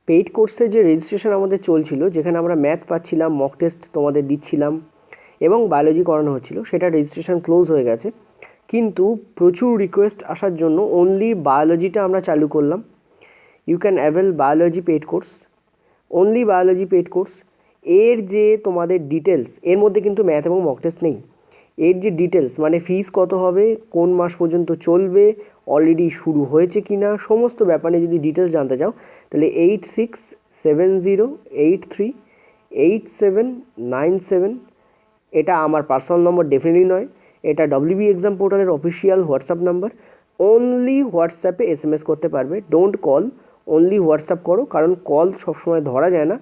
Paid কোর্সের যে registration আমাদের চলছিল, যেখানে আমরা ম্যাথ পাচ্ছিলাম, মক টেস্ট তোমাদের দিচ্ছিলাম এবং বায়োলজি করানো হচ্ছিল, সেটা রেজিস্ট্রেশন ক্লোজ হয়ে গেছে। কিন্তু প্রচুর রিকোয়েস্ট আসার জন্য অনলি বায়োলজিটা আমরা চালু করলাম। You can avail biology paid course, only biology paid course. এর যে তোমাদের ডিটেলস, এর মধ্যে কিন্তু ম্যাথ এবং মক টেস্ট নেই। এর যে ডিটেলস মানে ফিস কত হবে, কোন মাস পর্যন্ত চলবে, অলরেডি শুরু হয়েছে কি না, সমস্ত ব্যাপারে যদি ডিটেলস জানতে চাও তাহলে 8670838797, এটা আমার পার্সোনাল নম্বর ডেফিনেটলি নয়, এটা WB এক্সাম পোর্টালের অফিসিয়াল হোয়াটসঅ্যাপ নাম্বার। অনলি হোয়াটসঅ্যাপে SMS করতে পারবে, ডোন্ট কল, অনলি হোয়াটসঅ্যাপ করো, কারণ কল সবসময় ধরা যায় না,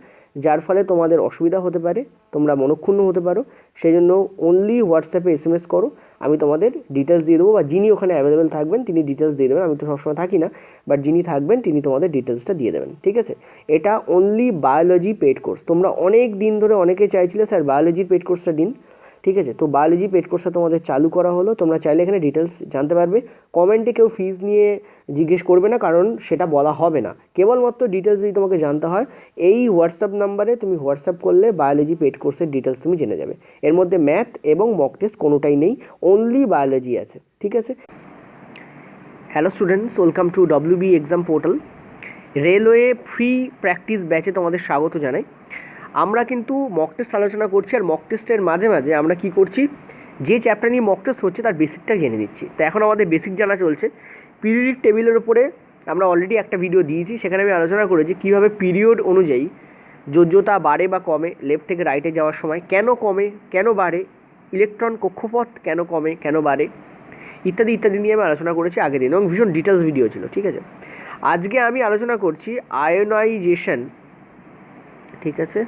যার ফলে তোমাদের অসুবিধা হতে পারে, তোমরা মনক্ষুণ্ণ হতে পারো। সেই জন্য অনলি হোয়াটসঅ্যাপে SMS করো, আমি তোমাদের ডিটেলস দিয়ে দেবো, বা যিনি ওখানে অ্যাভেলেবেল থাকবেন তিনি ডিটেলস দিয়ে দেবেন। আমি তো সবসময় থাকি না, বাট যিনি থাকবেন তিনি তোমাদের ডিটেলসটা দিয়ে দেবেন, ঠিক আছে? এটা অনলি বায়োলজি পেড কোর্স। তোমরা অনেক দিন ধরে অনেকে চাইছিলে স্যার বায়োলজির পেড কোর্সটা দিন, ঠিক আছে? তো বায়োলজি পেড কোর্সটা তোমাদের চালু করা হলো। তোমরা চাইলে এখানে ডিটেলস জানতে পারবে। কমেন্টে কেউ ফিজ নিয়ে জিজ্ঞেস করবে না, কারণ সেটা বলা হবে না। কেবলমাত্র ডিটেলস যদি তোমাকে জানতে হয়, এই হোয়াটসঅ্যাপ নাম্বারে তুমি হোয়াটসঅ্যাপ করলে বায়োলজি পেড কোর্সের ডিটেলস তুমি জেনে যাবে। এর মধ্যে ম্যাথ এবং মক টেস্ট কোনোটাই নেই, অনলি বায়োলজি আছে, ঠিক আছে? Hello students, welcome to WB exam portal. Railway free practice ব্যাচে তোমাদের স্বাগত জানাই। আমরা কিন্তু মক টেস্ট আলোচনা করছি, আর মক টেস্টের মাঝে মাঝে আমরা কি করছি, যে চ্যাপ্টার নিয়ে মক টেস্ট হচ্ছে তার বেসিকটা জেনে নিচ্ছি। তো এখন আমাদের বেসিক জানা চলছে। পিরিয়ডিক টেবিলের উপরে আমরা অলরেডি একটা ভিডিও দিয়েছি, সেখানে আমি আলোচনা করেছি কীভাবে পিরিয়ড অনুযায়ী যোজ্যতা বাড়ে বা কমে লেফট থেকে রাইটে যাওয়ার সময়, কেন কমে কেন বাড়ে, ইলেকট্রন কক্ষপথ কেন কমে কেন বাড়ে, ইত্যাদি ইত্যাদি নিয়ে আমি আলোচনা করেছি আগের দিন, এবং ভীষণ ডিটেলস ভিডিও ছিল, ঠিক আছে? আজকে আমি আলোচনা করছি আয়োনাইজেশন, ঠিক আছে?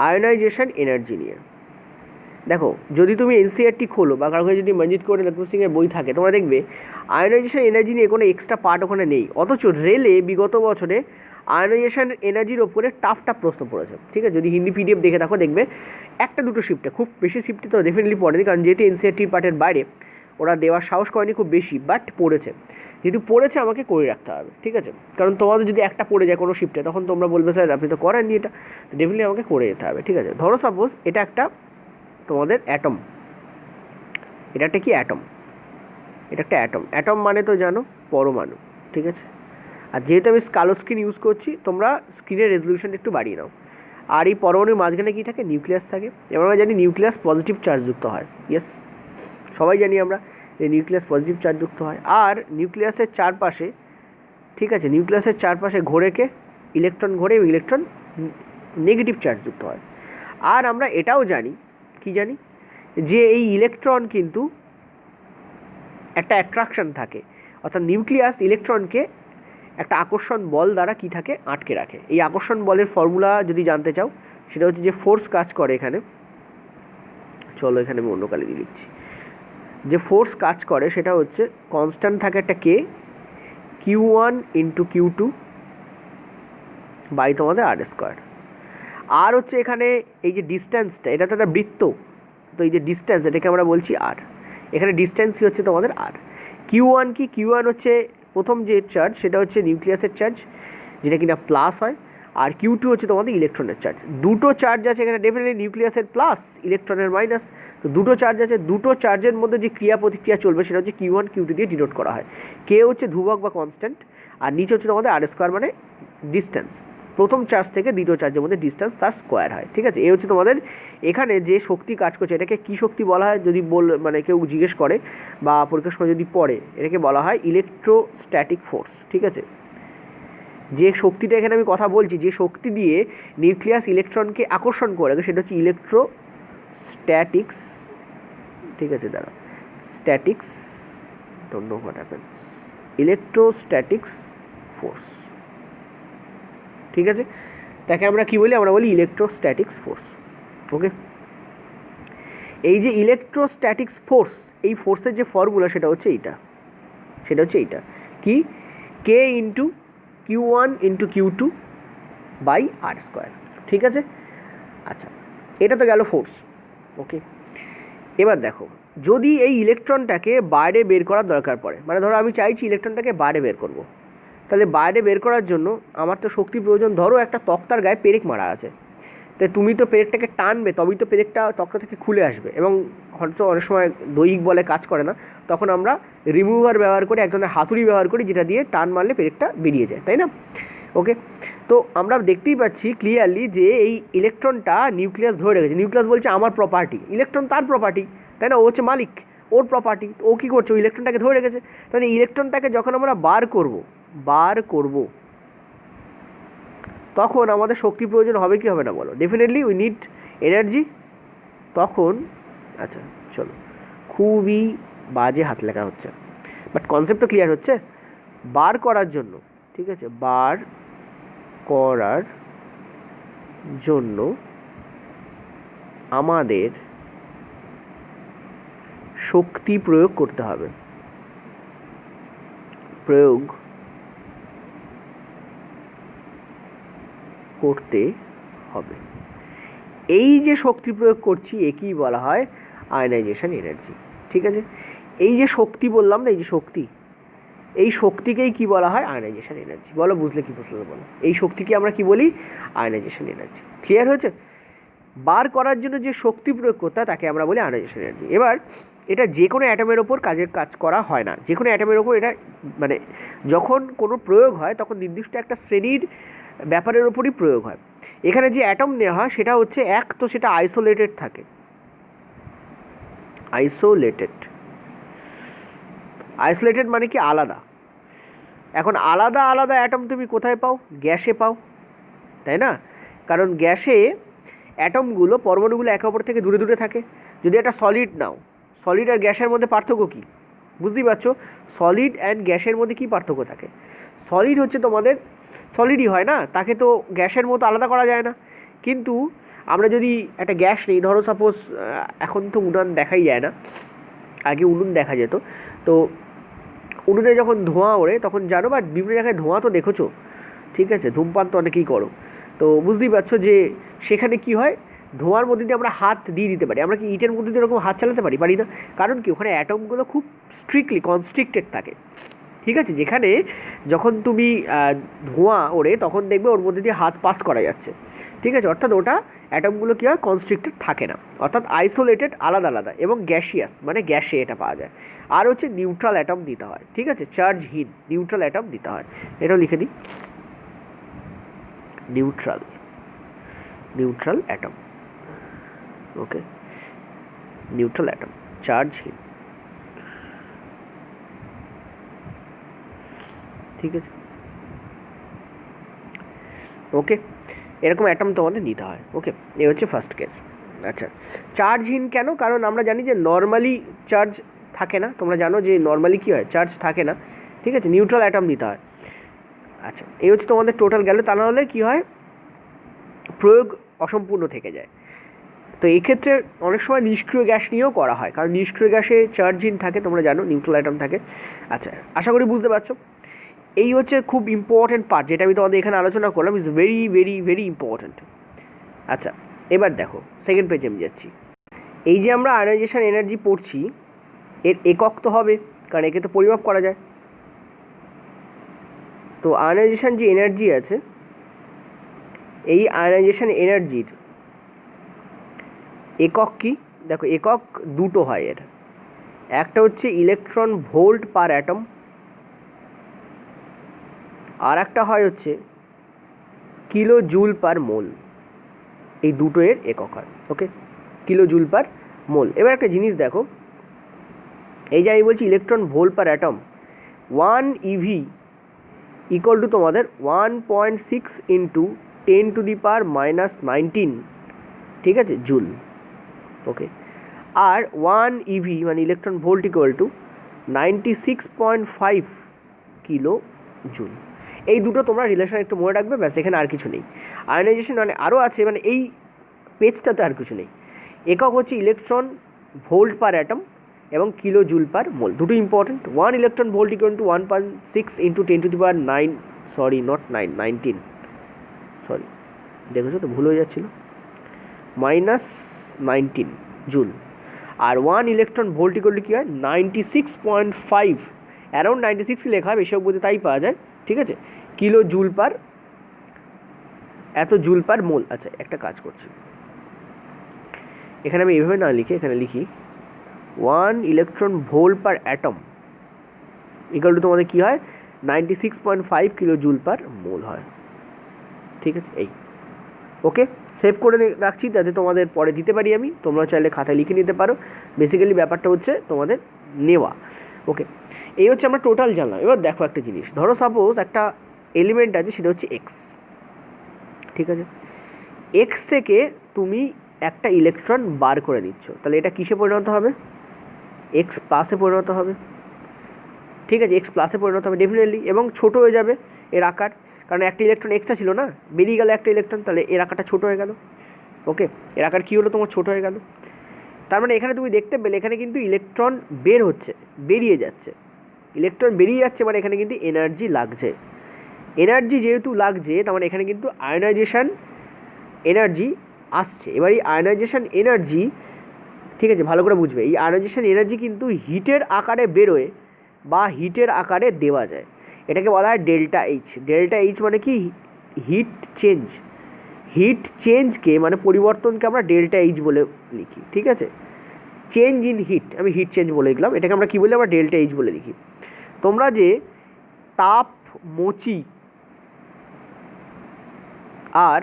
আয়োনাইজেশন এনার্জি নিয়ে। দেখো, যদি তুমি NCERT খোলো বা কারো কাছে যদি মঞ্জিত করে লক্ষ্মণ সিংয়ের বই থাকে, তোমরা দেখবে আয়োনাইজেশন এনার্জি নিয়ে কোনো এক্সট্রা পার্ট ওখানে নেই। অথচ রেলে বিগত বছরে আয়োনাইজেশন এনার্জির ওপরে টাফ প্রশ্ন পড়েছে, ঠিক আছে? যদি হিন্দি PDF দেখে থাকো দেখবে একটা দুটো শিফটে, খুব বেশি শিফটে তো ডেফিনেটলি পড়েনি, কারণ যেহেতু NCERT পার্টের বাইরে ওরা দেওয়ার সাহস করেনি খুব বেশি, বাট পড়েছে। যেহেতু পড়েছে আমাকে করে রাখতে হবে, ঠিক আছে? কারণ তোমাদের যদি একটা পড়ে যায় কোনো শিফটে, তখন তোমরা বলবে স্যার আপনি তো করেননি এটা, তো ডেফিনেটলি আমাকে করে যেতে হবে, ঠিক আছে? ধরো সাপোজ এটা একটা তোমাদের অ্যাটম, এটা একটা কি অ্যাটম, এটা একটা অ্যাটম। অ্যাটম মানে তো জানো পরমাণু, ঠিক আছে? আর যেহেতু আমি কালো স্ক্রিন ইউজ করছি, তোমরা স্ক্রিনের রেজলিউশনটা একটু বাড়িয়ে নাও। আর এই পরমাণুর মাঝখানে কী থাকে, নিউক্লিয়াস থাকে। এবার আমরা জানি নিউক্লিয়াস পজিটিভ চার্জযুক্ত হয়, ইয়েস, সবাই জানি আমরা যে নিউক্লিয়াস পজিটিভ চার্জযুক্ত হয়। আর নিউক্লিয়াসের চারপাশে, ঠিক আছে, নিউক্লিয়াসের চারপাশে ঘোরেকে ইলেকট্রন ঘোরে, এবং ইলেকট্রন নেগেটিভ চার্জযুক্ত হয়। আর আমরা এটাও জানি, কি জানি, যে এই ইলেকট্রন কিন্তু একটা অ্যাট্রাকশন থাকে, অর্থাৎ নিউক্লিয়াস ইলেকট্রনকে একটা আকর্ষণ বল দ্বারা কি থাকে, আটকে রাখে। এই আকর্ষণ বলের ফর্মুলা যদি জানতে চাও, সেটা হচ্ছে যে ফোর্স কাজ করে এখানে, চলো এখানে আমি অন্য কালে দিয়ে লিখছি, যে ফোর্স কাজ করে সেটা হচ্ছে কনস্ট্যান্ট থাকে একটা K, Q1 × Q2 বাই তোমাদের R²। আর হচ্ছে এখানে এই যে ডিস্ট্যান্সটা, এটা তো একটা বৃত্ত, তো এই যে ডিস্ট্যান্স এটাকে আমরা বলছি R। এখানে ডিস্ট্যান্সই হচ্ছে তোমাদের R। Q1 কি, Q1 হচ্ছে প্রথম যে চার্জ, সেটা হচ্ছে নিউক্লিয়াসের চার্জ, যেটা কিনা প্লাস হয়। আর Q2 হচ্ছে তোমাদের ইলেকট্রনের চার্জ। দুটো চার্জ আছে এখানে, ডেফিনেটলি নিউক্লিয়াসের প্লাস, ইলেকট্রনের মাইনাস। তো দুটো চার্জ আছে, দুটো চার্জের মধ্যে যে ক্রিয়া প্রতিক্রিয়া চলবে সেটা হচ্ছে Q1 Q2 দিয়ে ডিনোট করা হয়। কে হচ্ছে ধ্রুবক বা কনস্ট্যান্ট, আর নিচে হচ্ছে তোমাদের R² মানে ডিস্ট্যান্স। প্রথম চার্জ থেকে দ্বিতীয় চার্জের মধ্যে ডিস্ট্যান্স তার স্কোয়ার হয়, ঠিক আছে? এই হচ্ছে তোমাদের এখানে যে শক্তি কাজ করছে, এটাকে কী শক্তি বলা হয় যদি মানে কেউ জিজ্ঞেস করে বা পরীক্ষার সময় যদি পড়ে, এটাকে বলা হয় ইলেকট্রোস্ট্যাটিক ফোর্স, ঠিক আছে? যে শক্তিটা এখানে আমি কথা বলছি, যে শক্তি দিয়ে নিউক্লিয়াস ইলেকট্রনকে আকর্ষণ করে, সেটা হচ্ছে ইলেকট্রোস্ট্যাটিক্স, ঠিক আছে? দাঁড়া, statics, don't know what happens, electrostatics force, ঠিক আছে? তাকে আমরা কি বলি, আমরা বলি ইলেকট্রোস্ট্যাটিক্স ফোর্স, ওকে? এই যে ইলেকট্রোস্ট্যাটিক্স ফোর্স, এই ফোর্সের যে ফর্মুলা সেটা হচ্ছে এইটা, সেটা হচ্ছে এইটা কি, K × Q1 × Q2 by R², ঠিক আছে? আচ্ছা, এটা তো গেল ফোর্স, ওকে? এবার দেখো যদি এই ইলেকট্রনটাকে বাইরে বের করার দরকার পড়ে, মানে ধরো আমি চাইছি ইলেকট্রনটাকে বাইরে বের করব, তাহলে বাইরে বের করার জন্য আমার তো শক্তি প্রয়োজন। ধরো একটা তক্তার গায়ে পেরেক মারা আছে, তাই তুমি তো পেরেকটাকে টানবে, তবেই তো পেরেকটা তক্তা থেকে খুলে আসবে। এবং হয়তো অনেক সময় দৈহিক বলে কাজ করে না, তখন আমরা রিমুভার ব্যবহার করি, এক ধরনের হাতুড়ি ব্যবহার করি, যেটা দিয়ে টান মারলে পেরেকটা বেরিয়ে যায়, তাই না? ওকে, তো আমরা দেখতেই পাচ্ছি ক্লিয়ারলি যে এই ইলেকট্রনটা নিউক্লিয়াস ধরে রেখেছে। নিউক্লিয়াস বলছে আমার প্রপার্টি, ইলেকট্রন তার প্রপার্টি, তাই না? ও হচ্ছে মালিক, ওর প্রপার্টি। ও কী করছে? ও ইলেকট্রনটাকে ধরে রেখেছে। তাহলে ইলেকট্রনটাকে যখন আমরা বার করব তখন আমাদের শক্তি প্রয়োজন হবে কি হবে না বলো? Definitely we need energy. তখন আচ্ছা চলো, খুবই বাজে হাত লেখা হচ্ছে, বাট কনসেপ্ট তো ক্লিয়ার হচ্ছে। বার করার জন্য, ঠিক আছে, বার করার জন্য আমাদের শক্তি প্রয়োগ করতে হবে, প্রয়োগ করতে হবে। এই যে শক্তি প্রয়োগ করছি একেই বলা হয় আয়নাইজেশন এনার্জি, ঠিক আছে? এই যে শক্তি বললাম না, এই যে শক্তি, এই শক্তিকেই কি বলা হয়? Ionisation energy. বলো বুঝলে কি বুঝলে বলো? এই শক্তিকে আমরা কি বলি? Ionisation energy. ক্লিয়ার হয়েছে? বার করার জন্য যে শক্তি প্রয়োগ করতে হয় তাকে আমরা বলি আয়নাইজেশন এনার্জি। এবার এটা যে কোনো অ্যাটমের ওপর কাজ করা হয় না। যে কোনো অ্যাটমের ওপর এটা, মানে যখন কোনো প্রয়োগ হয় তখন নির্দিষ্ট একটা শ্রেণীর ব্যাপারের ওপরই প্রয়োগ হয়। এখানে যে অ্যাটম নেওয়া হয় সেটা হচ্ছে এক, তো সেটা আইসোলেটেড থাকে, আইসোলেটেড মানে কি? আলাদা। এখন আলাদা আলাদা অ্যাটম তুমি কোথায় পাও? গ্যাসে পাও, তাই না? কারণ গ্যাসে অ্যাটমগুলো, পরমাণুগুলো একে অপর থেকে দূরে দূরে থাকে। যদি একটা সলিড নাও, সলিড আর গ্যাসের মধ্যে পার্থক্য কী? বুঝতেই পারছো, সলিড অ্যান্ড গ্যাসের মধ্যে কী পার্থক্য থাকে? সলিড হচ্ছে তোমাদের সলিডই হয় না, তাকে তো গ্যাসের মতো আলাদা করা যায় না। কিন্তু আমরা যদি একটা গ্যাস নিই, ধরো সাপোজ, এখন তো উনুন দেখাই যায় না, আগে উনুন দেখা যেত, তো উনুনে যখন ধোঁয়া ওড়ে তখন জানো, বা বিভিন্ন জায়গায় ধোঁয়া তো দেখেছো, ঠিক আছে, ধূমপান তো অনেকেই করো, তো বুঝতেই পারছো যে সেখানে কি হয়, ধোঁয়ার মধ্যে দিয়ে আমরা হাত দিয়ে দিতে পারি। আমরা কি ইটের মধ্যে দিয়ে এরকম হাত চালাতে পারি না? কারণ কি, ওখানে অ্যাটমগুলো খুব স্ট্রিক্টলি কনস্ট্রিক্টেড থাকে, ঠিক আছে? যেখানে যখন তুমি ধোঁয়া ওড়ে তখন দেখবে ওর মধ্যে দিয়ে হাত পাস করা যাচ্ছে, ঠিক আছে? অর্থাৎ ওটা অ্যাটমগুলো কী হয়? কনস্ট্রিক্টেড থাকে না, অর্থাৎ আইসোলেটেড, আলাদা আলাদা, এবং গ্যাসিয়াস মানে গ্যাসে এটা পাওয়া যায়। আর হচ্ছে নিউট্রাল অ্যাটম দিতে হয়, ঠিক আছে? চার্জহীন নিউট্রাল অ্যাটম দিতে হয়। এটাও লিখে দিই, নিউট্রাল অ্যাটম। ওকে, নিউট্রাল অ্যাটম, চার্জহীন, ঠিক আছে? ওকে, এরকম অ্যাটম তোমাদের নিতে হয়। ওকে, এই হচ্ছে ফার্স্ট কেস। আচ্ছা, চার্জহীন কেন? কারণ আমরা জানি যে নর্মালি চার্জ থাকে না, তোমরা জানো যে নর্মালি কী হয়? চার্জ থাকে না, ঠিক আছে? নিউট্রাল অ্যাটম দিতে হয়। আচ্ছা, এই হচ্ছে তোমাদের টোটাল গেল। তা নাহলে কী হয়? প্রয়োগ অসম্পূর্ণ থেকে যায়। তো এই ক্ষেত্রে অনেক সময় নিষ্ক্রিয় গ্যাস নিয়েও করা হয়, কারণ নিষ্ক্রিয় গ্যাসে চার্জহীন থাকে, তোমরা জানো, নিউট্রাল অ্যাটম থাকে। আচ্ছা, আশা করি বুঝতে পারছো। এই হচ্ছে খুব ইম্পর্ট্যান্ট পার্ট, যেটা আমি তোমাদের এখানে আলোচনা করলাম, is very very very important. আচ্ছা, এবার দেখো সেকেন্ড পেজে আমি যাচ্ছি। এই যে আমরা আয়নাইজেশন এনার্জি পড়ছি, এর একক তো হবে, কারণ একে তো পরিমাপ করা যায়। তো আয়নাইজেশন যে এনার্জি আছে, এই আয়নাইজেশন এনার্জির একক কি? দেখো, একক দুটো হয় এর। একটা হচ্ছে ইলেকট্রন ভোল্ট পার অ্যাটম, আর একটা হয় হচ্ছে কিলো জুল পার মোল। এই দুটো এর একক হয়। ওকে, কিলো জুল পার মোল। এবার একটা জিনিস দেখো, এই যে আমি বলছি electron volt per atom, 1 EV equal to তোমাদের 1.6 ইন্টু 10⁻⁻19, ঠিক আছে, জুল। ওকে, আর 1 EV মানে electron volt equal two 96.5 kilo joule. এই দুটো তোমরা রিলেশন একটু মনে রাখবে, ব্যাস, এখানে আর কিছু নেই। আয়নাইজেশন মানে আরও আছে, মানে এই পেজটাতে আর কিছু নেই। একক হচ্ছে ইলেকট্রন ভোল্ট পার অ্যাটম এবং কিলো জুল পার মোল, দুটো important. 1 electron volt equal to 1.6 into 10⁻9, sorry not 9, 19, sorry, দেখেছো তো ভুল হয়ে যাচ্ছিলো, -19 জুল। আর 1 ইলেকট্রন ভোল্ট ইকুয়াল টু কী হয় 96.5, অ্যারাউন্ড 96 লেখা হয়, বেশি বলতে তাই পাওয়া যায়, ঠিক আছে, কিলো জুল পার, এত জুল পার মোল। আচ্ছা একটা কাজ করছি, এখানে আমি এইভাবে না লিখে এখানে লিখি 1 electron volt per atom equal to তোমাদের কী হয় 96.5 কিলো জুল পার মোল হয়, ঠিক আছে। এই ওকে, সেভ করে রাখছি যাতে তোমাদের পরে দিতে পারি আমি, তোমরা চাইলে খাতায় লিখে নিতে পারো। বেসিক্যালি ব্যাপারটা হচ্ছে তোমাদের নেওয়া। ওকে, এই হচ্ছে আমরা টোটাল জানলাম। এবার দেখো একটা জিনিস, ধরো সাপোজ একটা এলিমেন্ট আছে, সেটা হচ্ছে এক্স, ঠিক আছে। এক্স থেকে তুমি একটা ইলেকট্রন বার করে নিচ্ছ, তাহলে এটা কিসে পরিণত হবে, এক্স প্লাসে পরিণত হবে, ঠিক আছে, এক্স প্লাসে পরিণত হবে ডেফিনেটলি, এবং ছোটো হয়ে যাবে এর আকার, কারণ একটা ইলেকট্রন এক্সট্রা ছিল না, বেরিয়ে গেল একটা ইলেকট্রন, তাহলে এর আকারটা ছোটো হয়ে গেল। ওকে, এর আকার কী হলো তোমার, ছোটো হয়ে গেল। তার মানে এখানে তুমি দেখতে পেলে এখানে কিন্তু ইলেকট্রন বের হচ্ছে, বেরিয়ে যাচ্ছে, ইলেকট্রন বেরিয়ে যাচ্ছে, মানে এখানে কিন্তু এনার্জি লাগছে। এনার্জি যেহেতু লাগছে, তার মানে এখানে কিন্তু আয়নাইজেশন এনার্জি আসছে। এবার এই আয়নাইজেশন এনার্জি, ঠিক আছে, ভালো করে বুঝবে, এই আয়নাইজেশন এনার্জি কিন্তু হিটের আকারে বেরোয় বা হিটের আকারে দেওয়া যায়, এটাকে বলা হয় ডেল্টা এইচ। ডেল্টা এইচ মানে কি, হিট চেঞ্জ। হিট চেঞ্জকে মানে পরিবর্তনকে আমরা ডেল্টা এইচ বলে লিখি, ঠিক আছে। চেঞ্জ ইন হিট, আমি হিট চেঞ্জ বলে লিখলাম, এটাকে আমরা কী বলি, আমরা ডেল্টা এইচ বলে লিখি। তোমরা যে তাপমোচী আর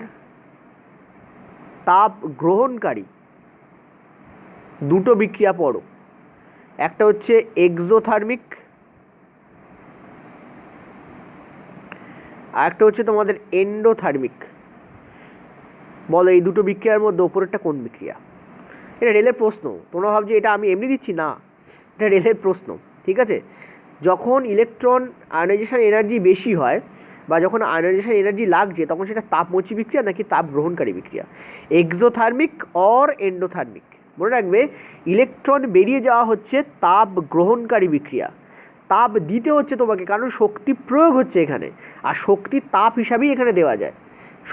তাপ গ্রহণকারী দুটো বিক্রিয়া পড়ো, একটা হচ্ছে এক্সোথার্মিক আর একটা হচ্ছে তোমাদের এন্ডোথার্মিক। বলো এই দুটো বিক্রিয়ার মধ্যে ওপরেরটা কোন বিক্রিয়া? এটা রেলের প্রশ্ন, তোমরা ভাবছো এটা আমি এমনি দিচ্ছি না, এটা রেলের প্রশ্ন, ঠিক আছে। যখন ইলেকট্রন আয়নাইজেশন এনার্জি বেশি হয় বা যখন আয়নাইজেশন এনার্জি লাগছে, তখন সেটা তাপমোচী বিক্রিয়া নাকি তাপ গ্রহণকারী বিক্রিয়া, এক্সোথার্মিক অর এন্ডোথার্মিক। মনে রাখবে, ইলেকট্রন বেরিয়ে যাওয়া হচ্ছে তাপ গ্রহণকারী বিক্রিয়া, তাপ দিতে হচ্ছে তোমাকে, কারণ শক্তি প্রয়োগ হচ্ছে এখানে, আর শক্তি তাপ হিসাবেই এখানে দেওয়া যায়।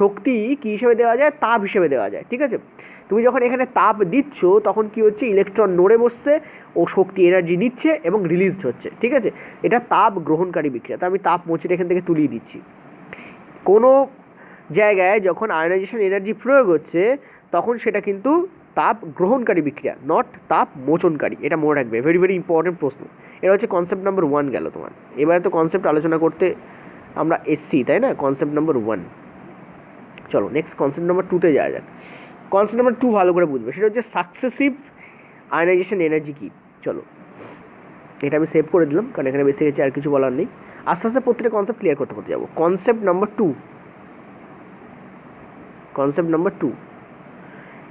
শক্তি কী হিসেবে দেওয়া যায়, তাপ হিসেবে দেওয়া যায়, ঠিক আছে। তুমি যখন এখানে তাপ দিচ্ছ, তখন কি হচ্ছে, ইলেকট্রন নড়ে বসছে, ও শক্তি এনার্জি নিচ্ছে এবং রিলিজড হচ্ছে, ঠিক আছে। এটা তাপ গ্রহণকারী বিক্রিয়া। তো আমি তাপ মোচেটা এখান থেকে তুলিয়ে দিচ্ছি। কোনো জায়গায় যখন আয়নাইজেশন এনার্জি প্রয়োগ হচ্ছে, তখন সেটা কিন্তু তাপ গ্রহণকারী বিক্রিয়া, নট তাপ মোচনকারী। এটা মনে রাখবে, ভেরি ভেরি ইম্পর্টেন্ট প্রশ্ন। এটা হচ্ছে কনসেপ্ট নাম্বার 1 গেল তোমার। এবারে তো কনসেপ্ট আলোচনা করতে আমরা এসছি, তাই না, কনসেপ্ট নাম্বার 1। চলো নেক্সট কনসেপ্ট নাম্বার 2তে যাওয়া যাক। কনসেপ্ট নাম্বার 2 ভালো করে বুঝবে, সেটা হচ্ছে সাকসেসিভ আয়নাইজেশন এনার্জি কী। চলো এটা আমি সেভ করে দিলাম, কারণ এখানে বেশি গেছে, আর কিছু বলার নেই। আস্তে আস্তে প্রত্যেকটা কনসেপ্ট ক্লিয়ার করতে করতে যাবো। কনসেপ্ট নাম্বার 2, কনসেপ্ট নাম্বার 2,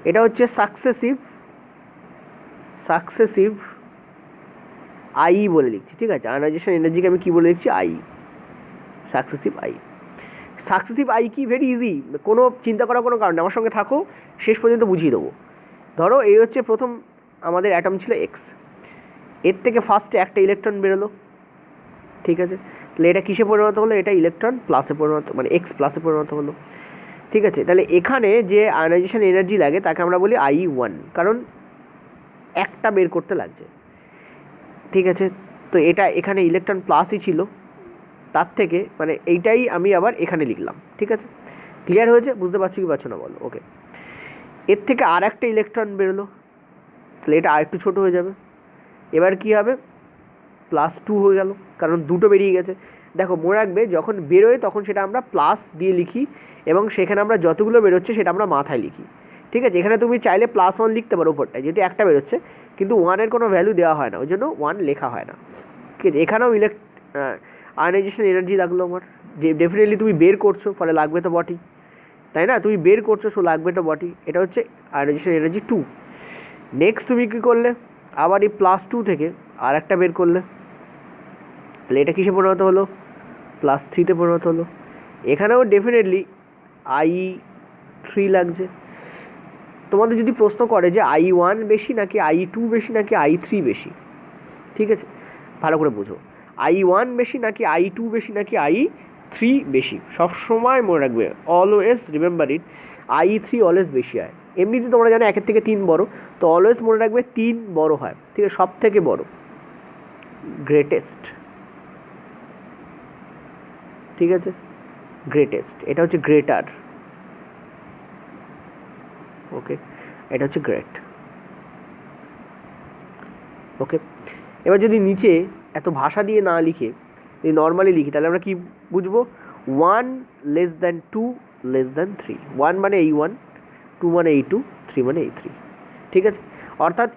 এটা হচ্ছে সাকসেসিভ আই বলে লিখছি, ঠিক আছে। আয়নাইজেশন এনার্জিকে আমি কী বলে লিখছি, I, successive I. Successive I কি, ভেরি ইজি, কোনো চিন্তা করার কোনো কারণ নেই, আমার সঙ্গে থাকো, শেষ পর্যন্ত বুঝিয়ে দেবো। ধরো এই হচ্ছে প্রথম আমাদের অ্যাটম ছিল এক্স, এর থেকে ফার্স্টে একটা ইলেকট্রন বেরোলো, ঠিক আছে। তাহলে এটা কিসে পরিণত হলো, এটা ইলেকট্রন প্লাসে পরিণত, মানে এক্স প্লাসে পরিণত হলো, ঠিক আছে। তাহলে এখানে যে আয়নাইজেশন এনার্জি লাগে তাকে আমরা বলি I1, কারণ একটা বের করতে লাগছে, ঠিক আছে। তো এটা এখানে ইলেকট্রন প্লাসই ছিল, তার থেকে মানে এইটাই আমি আবার এখানে লিখলাম, ঠিক আছে। ক্লিয়ার হয়েছে, বুঝতে পারছো কি পারছো না বলো। ওকে, এর থেকে আর একটা ইলেকট্রন বেরোলো, তাহলে এটা আর একটু ছোটো হয়ে যাবে। এবার কি হবে, +2 হয়ে গেল, কারণ দুটো বেরিয়ে গেছে। দেখো মনে রাখবে, যখন বেরোয় তখন সেটা আমরা প্লাস দিয়ে লিখি, এবং সেখানে আমরা যতগুলো বেরোচ্ছে সেটা আমরা মাথায় লিখি, ঠিক আছে। এখানে তুমি চাইলে +1 লিখতে পারো ওপরটায়, যেহেতু একটা বেরোচ্ছে, কিন্তু 1-এর কোনো ভ্যালু দেওয়া হয় না, ওই জন্য 1 লেখা হয় না, ঠিক আছে। এখানেও আয়নাইজেশন এনার্জি লাগলো আমার, যে ডেফিনেটলি তুমি বের করছো, ফলে লাগবে তো বটেই, তাই না, তুমি বের করছো, সো লাগবে তো বটেই। এটা হচ্ছে আয়নাইজেশন এনার্জি 2। নেক্সট তুমি কী করলে, আবার এই +2 থেকে আর একটা বের করলে, তাহলে এটা কিসে পরিণত হলো, +3-তে পরিণত হলো। এখানেও ডেফিনেটলি I3 লাগছে। তোমাদের যদি প্রশ্ন করে যে I1 বেশি নাকি I2 বেশি নাকি I3 বেশি, ঠিক আছে, ভালো করে বুঝো, I1 বেশি নাকি I2 বেশি নাকি I3 বেশি, সবসময় মনে রাখবে, always remember it, I3 always বেশি হয়। এমনিতে তোমরা জানো 1 থেকে 3 বড়, তো অলওয়েজ মনে রাখবে 3 বড় হয়, ঠিক আছে, সব থেকে বড়, গ্রেটেস্ট, ঠিক আছে, গ্রেটেস্ট, এটা হচ্ছে গ্রেটার, ওকে, এটা হচ্ছে গ্রেট, ওকে। এবার যদি নিচে এত ভাষা দিয়ে না লিখে যদি নর্মালি লিখি তাহলে আমরা কি বুঝবো? 1 লেস দ্যান 2 লেস দ্যান 3, 1 মানে এই 1, 2 মানে এই 2, 3 মানে এই 3, ঠিক আছে। অর্থাৎ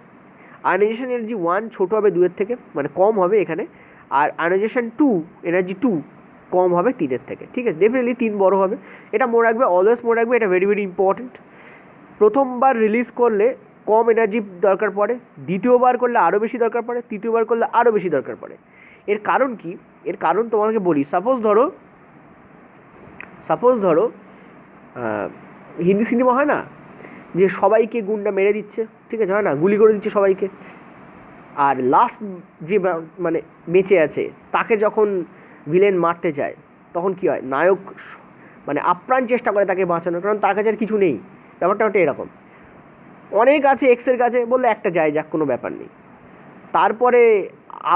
আয়োনাইজেশন এনার্জি 1 ছোটো হবে 2 এর থেকে, মানে কম হবে এখানে, আর আয়োনাইজেশন 2 এনার্জি 2 কম হবে 3 এর থেকে, ঠিক আছে। ডেফিনেটলি 3 বড় হবে, এটা মনে রাখবে, অলওয়েজ মনে রাখবে, এটা ভেরি ভেরি ইম্পর্টেন্ট। প্রথমবার রিলিজ করলে কম এনার্জি দরকার পড়ে, দ্বিতীয়বার করলে আরও বেশি দরকার পড়ে, তৃতীয়বার করলে আরও বেশি দরকার পড়ে। এর কারণ কি? এর কারণ তোমাকে বলি। সাপোজ ধরো হিন্দি সিনেমা হয় না যে সবাইকে গুন্ডা মেরে দিচ্ছে, ঠিক আছে, হয় না, গুলি করে দিচ্ছে সবাইকে, আর লাস্ট যে মানে বেঁচে আছে তাকে যখন ভিলেন মারতে যায় তখন কি হয়? নায়ক মানে আপ্রাণ চেষ্টা করে তাকে বাঁচানোর, কারণ তার কাছে আর কিছু নেই। ব্যাপারটা ওটা এরকম, অনেক আছে এক্সের কাছে, বললে একটা যায় যাক, কোনো ব্যাপার নেই। তারপরে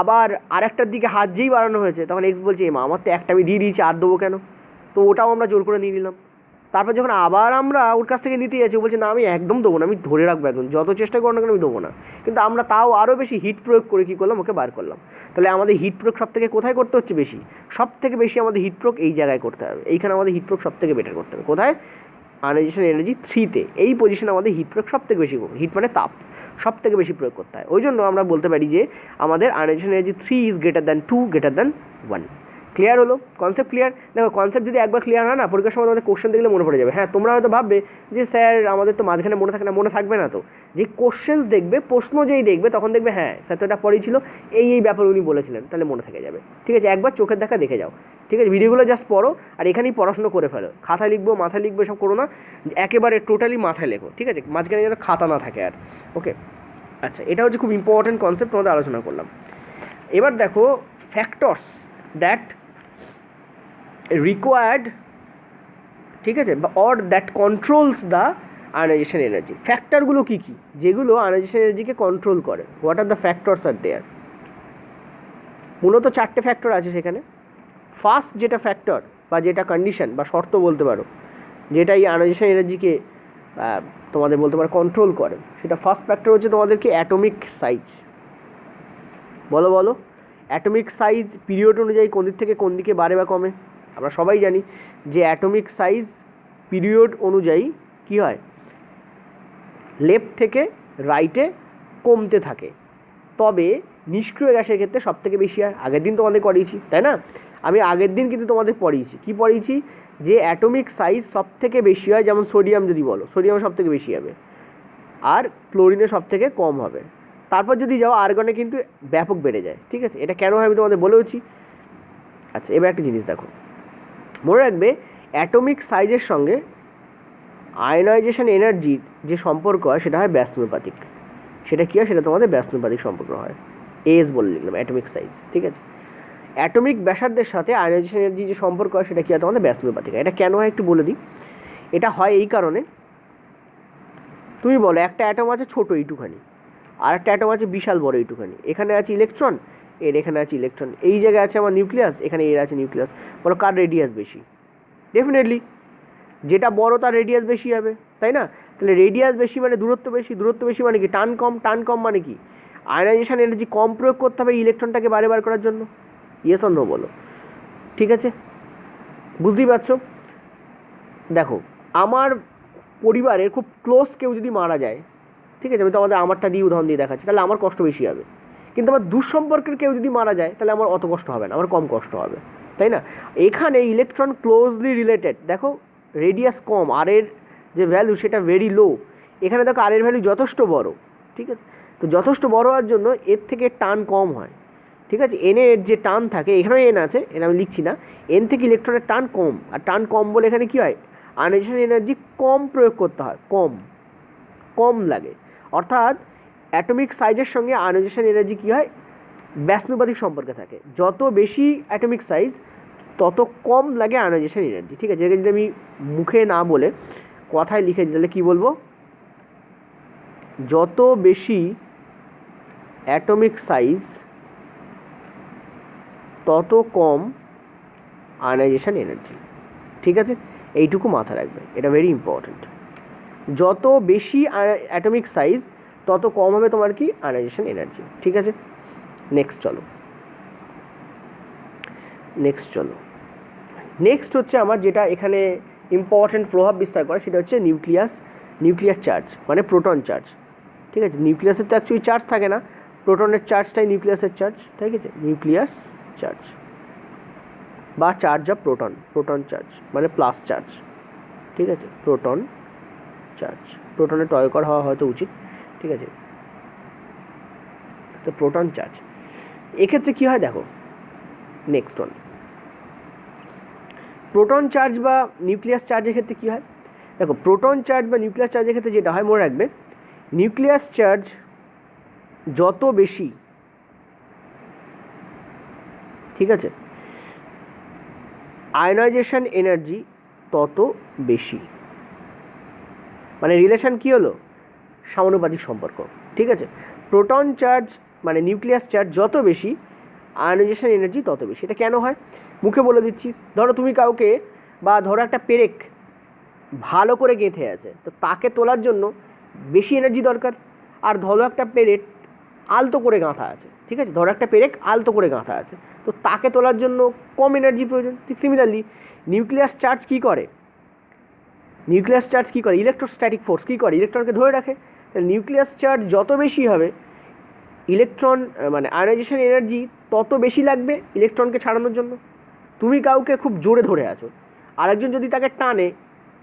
আবার আরেকটার দিকে হাত যেই বাড়ানো হয়েছে তখন এক্স বলছে মা আমার তো একটা আমি দিয়ে দিয়েছি, আর দেবো কেন? তো ওটাও আমরা জোর করে নিয়ে নিলাম। তারপর যখন আবার আমরা ওর কাছ থেকে নিতে যাচ্ছি, বলছে না আমি একদম দেবো না, আমি ধরে রাখবো একদম, যত চেষ্টা করো না কেন আমি দেবো না। কিন্তু আমরা তাও আরও বেশি হিট প্রয়োগ করে কী করলাম? ওকে বার করলাম। তাহলে আমাদের হিট প্রয়োগ সব থেকে কোথায় করতে হচ্ছে বেশি? সব থেকে বেশি আমাদের হিট প্রয়োগ এই জায়গায় করতে হবে, এইখানে আমাদের হিট প্রয়োগ সব থেকে বেটার করতে হবে। কোথায়? আয়োনাইজেশন এনার্জি 3-তে, এই পজিশনে আমাদের হিট প্রয়োগ সব থেকে বেশি, হিট মানে তাপ, সব থেকে বেশি প্রয়োগ করতে হয়। ওই জন্য আমরা বলতে পারি যে আমাদের ionization energy 3 is greater than 2 greater than 1। Clear হলো? Concept clear? দেখো কনসেপ্ট যদি একবার ক্লিয়ার হয় না, পরীক্ষার সময় আমাদের কোশ্চেন দেখলে মনে পড়ে যাবে। হ্যাঁ, তোমরা হয়তো ভাববে যে স্যার আমাদের তো মাঝখানে মনে থাকে না, মনে থাকবে না তো, যে কোশ্চেন্স দেখবে, প্রশ্ন যেই দেখবে তখন দেখবে হ্যাঁ স্যার তো এটা পড়েই ছিল, এই ব্যাপার উনি বলেছিলেন, তাহলে মনে থেকে যাবে, ঠিক আছে। একবার চোখের দেখা দেখে যাও, ঠিক আছে, ভিডিওগুলো জাস্ট পড়ো আর এখানেই পড়াশুনো করে ফেলো। খাতা লিখবো, মাথায় লিখবো, সব করো না, একেবারে টোটালি মাথায় লেখো, ঠিক আছে, মাঝখানে যেন খাতা না থাকে আর, ওকে। আচ্ছা, এটা হচ্ছে খুব ইম্পর্টেন্ট কনসেপ্ট, তোমাদের আলোচনা করলাম। এবার দেখো ফ্যাক্টরস দ্যাট রিকোয়ার্ড, ঠিক আছে, বা or that controls the ionization energy. ফ্যাক্টরগুলো কী কী যেগুলো আয়োনাইজেশন এনার্জিকে কন্ট্রোল করে? What are the factors are there? মূলত 4টে ফ্যাক্টর আছে সেখানে। ফার্স্ট যেটা ফ্যাক্টর বা যেটা কন্ডিশন বা শর্ত বলতে পারো, যেটা এই আয়োনাইজেশন এনার্জিকে তোমাদের বলতে পারো কন্ট্রোল করে, সেটা ফার্স্ট ফ্যাক্টর হচ্ছে তোমাদেরকে অ্যাটমিক সাইজ। বলো অ্যাটমিক সাইজ পিরিয়ড অনুযায়ী কোন দিক থেকে কোন দিকে বাড়ে বা কমে? আমরা সবাই জানি যে অ্যাটমিক সাইজ পিরিয়ড অনুযায়ী কী হয়? লেফট থেকে রাইটে কমতে থাকে। তবে নিষ্ক্রিয় গ্যাসের ক্ষেত্রে সব থেকে বেশি হয়। আগের দিন তোমাদের পড়িয়েছি, তাই না? আমি আগের দিন কিন্তু তোমাদের পড়িয়েছি, কি পড়িয়েছি? যে অ্যাটমিক সাইজ সব থেকে বেশি হয়, যেমন সোডিয়াম যদি বলো, সোডিয়াম সব থেকে বেশি হবে, আর ক্লোরিনে সব থেকে কম হবে। তারপর যদি যাও আর্গনে কিন্তু ব্যাপক বেড়ে যায়, ঠিক আছে। এটা কেন হয় আমি তোমাদের বলেওছি। আচ্ছা, এবার একটা জিনিস দেখো, মনে রাখবে অ্যাটমিক সাইজের সঙ্গে আয়োনাইজেশন এনার্জির যে সম্পর্ক হয় সেটা হয় ব্যাসনুপাতিক। সেটা কী হয়? সেটা তোমাদের ব্যাসনুপাতিক সম্পর্ক হয়। এস বলে লিখলাম, অ্যাটমিক সাইজ, ঠিক আছে। অ্যাটমিক ব্যাসার্ধের সাথে আয়োনাইজেশন এনার্জি যে সম্পর্ক হয় সেটা কী হয়? তোমাদের ব্যাসনুপাতিক। এটা কেন হয় একটু বলে দিই। এটা হয় এই কারণে, তুমি বলো একটা অ্যাটম আছে ছোটো এইটুখানি, আর একটা অ্যাটম আছে বিশাল বড় এইটুখানি, এখানে আছে ইলেকট্রন, এখানে আছে ইলেকট্রন, এই জায়গায় আছে আমার নিউক্লিয়াস, এখানে এর আছে নিউক্লিয়াস। বলো কার রেডিয়াস বেশি? ডেফিনেটলি যেটা বড় তার রেডিয়াস বেশি হবে, তাই না? তাহলে রেডিয়াস বেশি মানে দূরত্ব বেশি, দূরত্ব বেশি মানে কি? টান কম, টান কম মানে কি? আয়োনাইজেশন এনার্জি কম প্রয়োগ করতে হবে ইলেকট্রনটাকে বার করার জন্য। ইয়েস অর নো বলো, ঠিক আছে? বুঝতেই পারছো? দেখো আমার পরিবারের খুব ক্লোজ কেউ যদি মারা যায়, ঠিক আছে, আমি তোমাদের আমারটা দিয়ে উদাহরণ দিয়ে দেখাচ্ছি, তাহলে আমার কষ্ট বেশি হবে। কিন্তু আমার দুঃসম্পর্কের কেউ যদি মারা যায় তাহলে আমার অত কষ্ট হবে না, আমার কম কষ্ট হবে, তাই না? এখানে ইলেকট্রন ক্লোজলি রিলেটেড। দেখো রেডিয়াস কম, আর এর যে ভ্যালু সেটা ভেরি লো। এখানে দেখো আর এর ভ্যালু যথেষ্ট বড়, ঠিক আছে। তো যথেষ্ট বড় হওয়ার জন্য এর থেকে টান কম হয়, ঠিক আছে। এর যে টান থাকে, এখানেও এন আছে, এন আমি লিখছি না, এন থেকে ইলেকট্রনের টান কম, আর টান কম বলে এখানে কী হয়? আয়োনাইজেশন এনার্জি কম প্রয়োগ করতে হয়, কম লাগে। অর্থাৎ অ্যাটমিক সাইজের সঙ্গে আয়োনাইজেশন এনার্জি কী হয়? ব্যাসনুপাতিক সম্পর্কে থাকে। যত বেশি অ্যাটমিক সাইজ তত কম লাগে আয়োনাইজেশন এনার্জি, ঠিক আছে। যেটা যদি আমি মুখে না বলে কথায় লিখে দিই তাহলে কী বলবো? যত বেশি অ্যাটমিক সাইজ তত কম আয়নাইজেশন এনার্জি। ঠিক আছে, এইটুকু মাথায় রাখবে, এটা ভেরি ইম্পর্ট্যান্ট। যত বেশি অ্যাটমিক সাইজ তত কম হবে তোমার কি আয়নাইজেশন এনার্জি। ঠিক আছে, নেক্সট চলো। নেক্সট হচ্ছে আমার যেটা এখানে ইম্পর্ট্যান্ট প্রভাব বিস্তার করে সেটা হচ্ছে নিউক্লিয়ার চার্জ, মানে প্রোটন চার্জ। ঠিক আছে, নিউক্লিয়াসের তো অ্যাকচুয়ালি চার্জ থাকে না, প্রোটনের চার্জটাই নিউক্লিয়াসের চার্জ। ঠিক আছে, নিউক্লিয়াস চার্জ বা চার্জ অফ প্রোটন চার্জ মানে প্লাস চার্জ। ঠিক আছে, প্রোটন চার্জ, প্রোটনের টয়কর হওয়া হয়তো উচিত। ঠিক আছে, তো প্রোটন চার্জ এক্ষেত্রে কী হয় দেখো, নেক্সট ওয়ান, প্রোটন চার্জ বা নিউক্লিয়াস চার্জের ক্ষেত্রে কী হয় দেখো, প্রোটন চার্জ বা নিউক্লিয়াস চার্জের ক্ষেত্রে যেটা হয় মনে রাখবে, নিউক্লিয়াস চার্জ যত বেশি, ঠিক আছে, আয়নাইজেশন এনার্জি তত বেশি। মানে রিলেশন কী হলো, সমানুপাতিক সম্পর্ক। ঠিক আছে, প্রোটন চার্জ মানে নিউক্লিয়াস চার্জ যত বেশি, আয়নাইজেশন এনার্জি তত বেশি। এটা কেন হয় মুখে বলে দিচ্ছি। ধরো তুমি কাউকে, বা ধরো একটা পেরেক ভালো করে গেঁথে আছে, তো তাকে তোলার জন্য বেশি এনার্জি দরকার। আর ধরো একটা পেরেক আলতো করে গাঁথা আছে, ঠিক আছে, ধরো একটা পেরেক আলতো করে গাঁথা আছে, তো তাকে তোলার জন্য কম এনার্জি প্রয়োজন। ঠিক সিমিলারলি নিউক্লিয়াস চার্জ কী করে, ইলেকট্রোস্ট্যাটিক ফোর্স কী করে, ইলেকট্রনকে ধরে রাখে। তাহলে নিউক্লিয়াস চার্জ যত বেশি হবে, ইলেকট্রন মানে আয়নাইজেশন এনার্জি তত বেশি লাগবে ইলেকট্রনকে ছাড়ানোর জন্য। তুমি কাউকে খুব জোরে ধরে আছো, আরেকজন যদি তাকে টানে,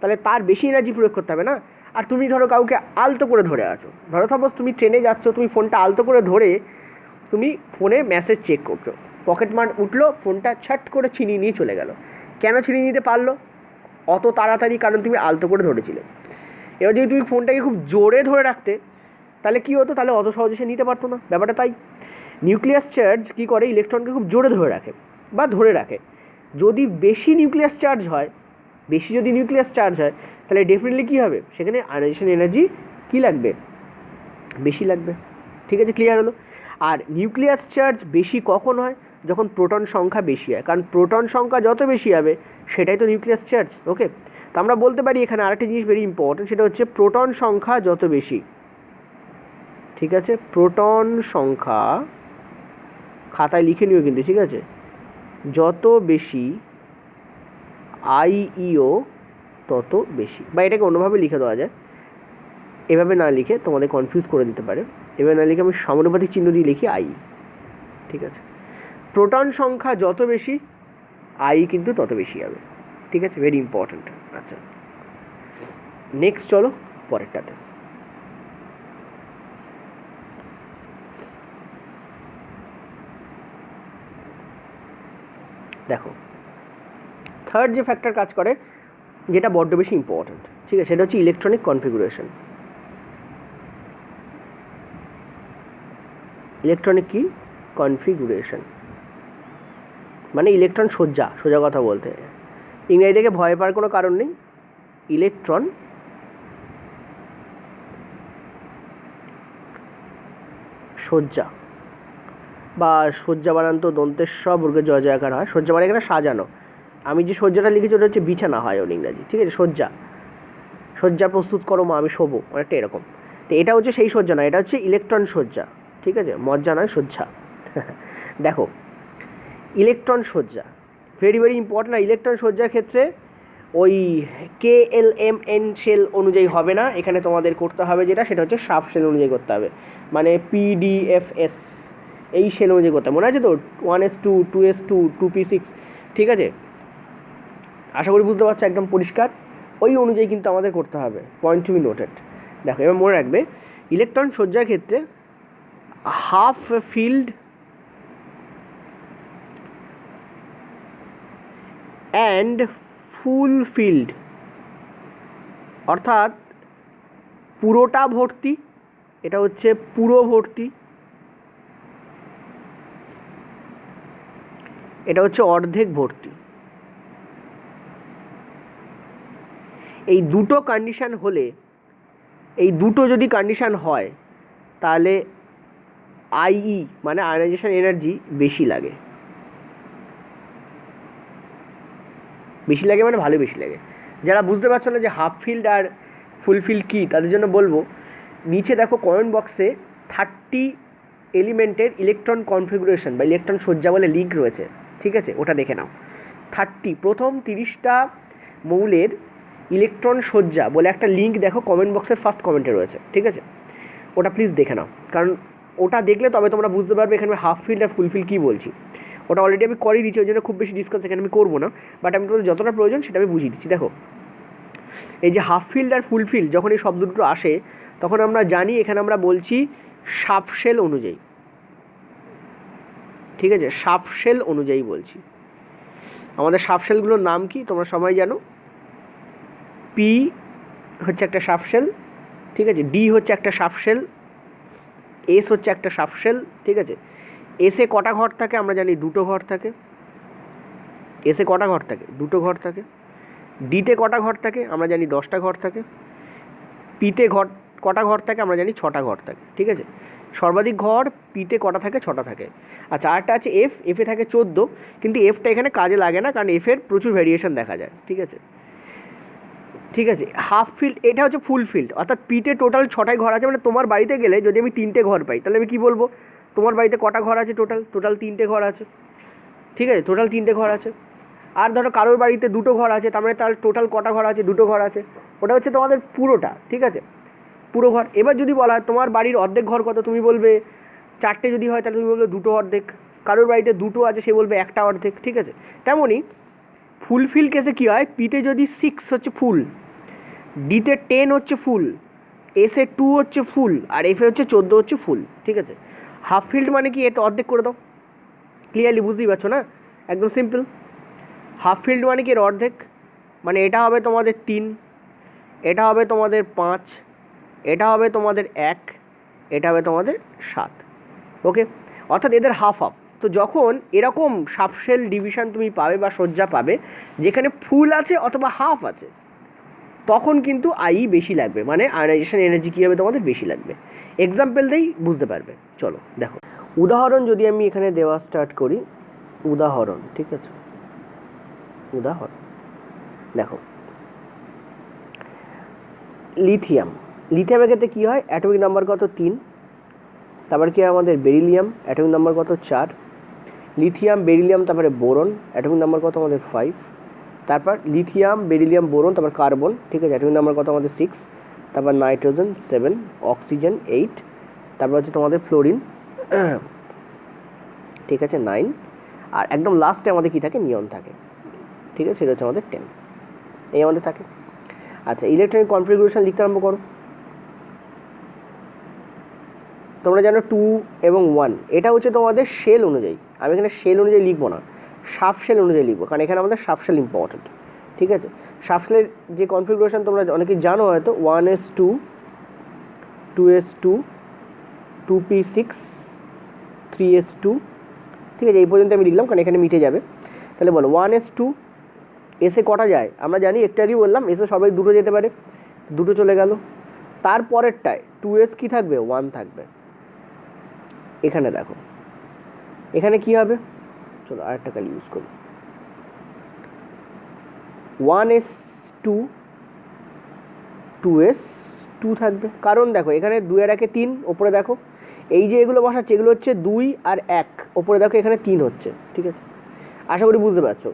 তাহলে তার বেশি এনার্জি প্রয়োগ করতে হবে না। আর তুমি ধরো কাউকে আলতো করে ধরে আছো, ধরো সাপোজ তুমি ট্রেনে যাচ্ছ, তুমি ফোনটা আলতো করে ধরে তুমি ফোনে মেসেজ চেক করছো, পকেট মার উঠলো, ফোনটা ছ্যাট করে ছিনিয়ে নিয়ে চলে গেল। কেন ছিনিয়ে নিতে পারলো অত তাড়াতাড়ি? কারণ তুমি আলতো করে ধরেছিলে। এবার যদি তুমি ফোনটাকে খুব জোরে ধরে রাখতে, তাহলে কী হতো, তাহলে অত সহজে সে নিতে পারতো না। ব্যাপারটা তাই। নিউক্লিয়াস চার্জ কী করে, ইলেকট্রনকে খুব জোরে ধরে রাখে বা ধরে রাখে। যদি বেশি নিউক্লিয়াস চার্জ হয়, তাহলে ডেফিনেটলি কী হবে, সেখানে আয়নাইজেশন এনার্জি কী লাগবে, বেশি লাগবে। ঠিক আছে, ক্লিয়ার হলো। আর নিউক্লিয়াস চার্জ বেশি কখন হয়, যখন প্রোটন সংখ্যা বেশি হয়। কারণ প্রোটন সংখ্যা যত বেশি হবে, সেটাই তো নিউক্লিয়াস চার্জ। ওকে, তো আমরা বলতে পারি এখানে আরেকটা জিনিস ভেরি ইম্পর্টেন্ট, সেটা হচ্ছে প্রোটন সংখ্যা যত বেশি, ঠিক আছে, প্রোটন সংখ্যা খাতায় লিখে নিও কিন্তু, ঠিক আছে, যত বেশি আইইও তত বেশি। বা এটাকে অন্যভাবে লিখে দেওয়া যায়, এভাবে না লিখে তোমাদের কনফিউজ করে দিতে পারে। এভাবে না লিখে আমি সমানুপাতিক চিহ্ন দিয়ে লিখি আই। ঠিক আছে, প্রোটন সংখ্যা যত বেশি, আই কিন্তু তত বেশি হবে। ঠিক আছে, ভেরি ইম্পর্ট্যান্ট। আচ্ছা, নেক্সট চলো পরেরটাতে। দেখো, থার্ড যে ফ্যাক্টর কাজ করে, যেটা বড্ড বেশি ইম্পর্ট্যান্ট, ঠিক আছে, সেটা হচ্ছে ইলেকট্রনিক কনফিগুরেশন। ইলেকট্রনিক কি কনফিগুরেশন মানে ইলেকট্রন সজ্জা, সোজা কথা বলতে। ইংরেজি থেকে ভয় পাওয়ার কোনো কারণ নেই। ইলেকট্রন সজ্জা বা সজ্জা বানান তো দন্তেস্ব বর্গের জয় জয়াকার হয়। সজ্জা মানে এখানে সাজানো। আমি যে সজ্জাটা লিখেছি ওটা হচ্ছে বিছানা হয় ওর ইংরাজি। ঠিক আছে, সজ্জা প্রস্তুত করো মা, আমি শোবো, অনেকটা এরকম। তো এটা হচ্ছে সেই সজ্জা নয়, এটা হচ্ছে ইলেকট্রন সজ্জা। ঠিক আছে, মজ্জা নয়, সজ্জা। দেখো, ইলেকট্রন সজ্জা ভেরি ভেরি ইম্পর্ট্যান্ট। আর ইলেকট্রন সজ্জার ক্ষেত্রে ওই KLMN শেল অনুযায়ী হবে না, এখানে তোমাদের করতে হবে যেটা, সেটা হচ্ছে সাব শেল অনুযায়ী করতে হবে। মানে PDFS এই শেল অনুযায়ী করতে হবে। মনে আছে তো, 1s2, 2s2, 2p6। ঠিক আছে, আশা করি বুঝতে পারছো, একদম পরিষ্কার। ওই অনুযায়ী কিন্তু আমাদের করতে হবে, পয়েন্ট টু বি নোটেড। দেখো, এবার মনে রাখবে, ইলেকট্রন সজ্জার ক্ষেত্রে half field and full field, অর্থাৎ পুরোটা ভর্তি, এটা হচ্ছে পুরো ভর্তি, এটা হচ্ছে অর্ধেক ভর্তি। এই দুটো কন্ডিশন হলে এই দুটো যদি কন্ডিশান হয় তাহলে আইই মানে আয়নাইজেশন এনার্জি বেশি লাগে, বেশি লাগে মানে ভালো বেশি লাগে। যারা বুঝতে পারছো না যে হাফ ফিল্ড আর ফুল ফিল্ড কী, তাদের জন্য বলবো নিচে দেখো কমেন্ট বক্সে 30 এলিমেন্টের ইলেকট্রন কনফিগুরেশন বা ইলেকট্রন সজ্জা বলে লিঙ্ক রয়েছে, ঠিক আছে, ওটা দেখে নাও। 30 প্রথম 30টা মৌলের ইলেকট্রন সজ্জা বলে একটা লিঙ্ক দেখো কমেন্ট বক্সের ফার্স্ট কমেন্টে রয়েছে, ঠিক আছে, ওটা প্লিজ দেখে নাও, কারণ ওটা দেখলে তবে তোমরা বুঝতে পারবে এখানে হাফ ফিল্ড আর ফুল ফিল্ড কী বলছি। ওটা অলরেডি আমি করিয়ে দিচ্ছি, ওই জন্য খুব বেশি ডিসকাস এখানে আমি করবো না, বাট আমি তোমাদের যতটা প্রয়োজন সেটা আমি বুঝিয়ে দিচ্ছি। দেখো এই যে হাফ ফিল্ড আর ফুল ফিল্ড যখন এই শব্দ দুটো আসে তখন আমরা জানি এখানে আমরা বলছি সাবশেল অনুযায়ী, ঠিক আছে, সাবশেল অনুযায়ী বলছি। আমাদের সাবশেলগুলোর নাম কি তোমরা সবাই জানো, পি হচ্ছে একটা সাবশেল, ঠিক আছে, ডি হচ্ছে একটা সাবশেল, এস হচ্ছে একটা সাবশেল, ঠিক আছে। এসে কটা ঘর থাকে আমরা জানি দুটো ঘর থাকে, এসে কটা ঘর থাকে দুটো ঘর থাকে। ডিতে কটা ঘর থাকে আমরা জানি 10টা ঘর থাকে। পিতে কটা ঘর থাকে আমরা জানি 6টা ঘর থাকে, ঠিক আছে। সর্বাধিক ঘর পিতে কটা থাকে 6টা থাকে। আচ্ছা আরেকটা আছে এফে থাকে 14, কিন্তু এফটা এখানে কাজে লাগে না কারণ এফের প্রচুর ভ্যারিয়েশন দেখা যায়, ঠিক আছে, ঠিক আছে। হাফ ফিল্ড এটা হচ্ছে ফুল ফিল্ড, অর্থাৎ পিতে টোটাল 6টাই ঘর আছে, মানে তোমার বাড়িতে গেলে যদি আমি 3টে ঘর পাই তাহলে আমি কী বলবো তোমার বাড়িতে কটা ঘর আছে, টোটাল 3টে ঘর আছে, ঠিক আছে, টোটাল 3টে ঘর আছে। আর ধরো কারোর বাড়িতে 2টো ঘর আছে, তার মানে তার টোটাল কটা ঘর আছে 2টো ঘর আছে, ওটা হচ্ছে তোমাদের পুরোটা, ঠিক আছে, পুরো ঘর। এবার যদি বলা হয় তোমার বাড়ির অর্ধেক ঘর কত, তুমি বলবে 4টে যদি হয় তাহলে তুমি বলবে 2টো অর্ধেক, কারোর বাড়িতে 2টো আছে সে বলবে 1টা অর্ধেক, ঠিক আছে। তেমনই ফুলফিল কেসে কী হয়, পিতে যদি 6 হচ্ছে ফুল, ডিতে 10 হচ্ছে ফুল, এসে 2 হচ্ছে ফুল, আর এফে হচ্ছে 14 হচ্ছে ফুল, ঠিক আছে। হাফ ফিল্ড মানে কি, এটা অর্ধেক করে দাও, ক্লিয়ারলি বুঝতেই পারছো না, একদম সিম্পল। হাফ ফিল্ড মানে কি এর অর্ধেক, মানে এটা হবে তোমাদের 3, এটা হবে তোমাদের 5, এটা হবে তোমাদের 1, এটা হবে তোমাদের 7, ওকে, অর্থাৎ এদের হাফ হাফ। তো যখন এরকম সাবশেল ডিভিশন তুমি পাবে বা সজ্জা পাবে যেখানে ফুল আছে অথবা হাফ আছে, তখন কিন্তু আই বেশি লাগবে, মানে আয়নাইজেশন এনার্জি কী হবে তোমাদের বেশি লাগবে। এক্সাম্পল দিয়েই বুঝতে পারবে। চলো দেখো উদাহরণ যদি আমি এখানে দেওয়া স্টার্ট করি, উদাহরণ, ঠিক আছে, উদাহরণ দেখো লিথিয়ামের ক্ষেত্রে কী হয়, অ্যাটমিক নাম্বার কত 3, তারপর কি আমাদের বেরিলিয়াম অ্যাটমিক নাম্বার কত 4, লিথিয়াম বেরিলিয়াম তারপরে বোরন অ্যাটমিক নাম্বার কত আমাদের 5, তারপর লিথিয়াম বেরিলিয়াম বোরন তারপর কার্বন, ঠিক আছে, অ্যাটমিক নাম্বার কত আমাদের 6, তারপর নাইট্রোজেন 7, অক্সিজেন 8, তারপর হচ্ছে তোমাদের ফ্লোরিন, ঠিক আছে 9, আর একদম লাস্টে আমাদের কী থাকে, নিয়ন থাকে, ঠিক আছে, সেটা হচ্ছে আমাদের 10, এই আমাদের থাকে। আচ্ছা ইলেকট্রনিক কনফিগারেশন লিখতে আরম্ভ করো। তোমরা জানো 2 এবং 1 এটা হচ্ছে তোমাদের শেল অনুযায়ী, আমি এখানে শেল অনুযায়ী লিখবো না, সাবশেল অনুযায়ী লিখবো, কারণ এখানে আমাদের সাবশেল ইম্পর্টেন্ট, ঠিক আছে। সাবশেলের যে কনফিগারেশন তোমরা অনেকেই জানো হয়তো 1s2, 2s2, 2p6, 3s2, ঠিক আছে, এই পর্যন্ত আমি লিখলাম কারণ এখানে মিটে যাবে। তাহলে বলো 1s2 এসে কটা যায় আমরা জানি, একটু আগেই বললাম এসে সবাই 2টো যেতে পারে, 2টো চলে গেল। তারপরেরটায় 2s কী থাকবে 1 থাকবে। এখানে দেখো এখানে কি হবে, চলো আরেকটা কালি ইউজ করি, 1s2, 2s2 থাকবে, কারণ দেখো এখানে 2 আর 1 3, ওপরে দেখো এই যে এগুলো বসাচ্ছে এগুলো হচ্ছে 2 আর 1, ওপরে দেখো এখানে 3 হচ্ছে, ঠিক আছে, আশা করি বুঝতে পারছো।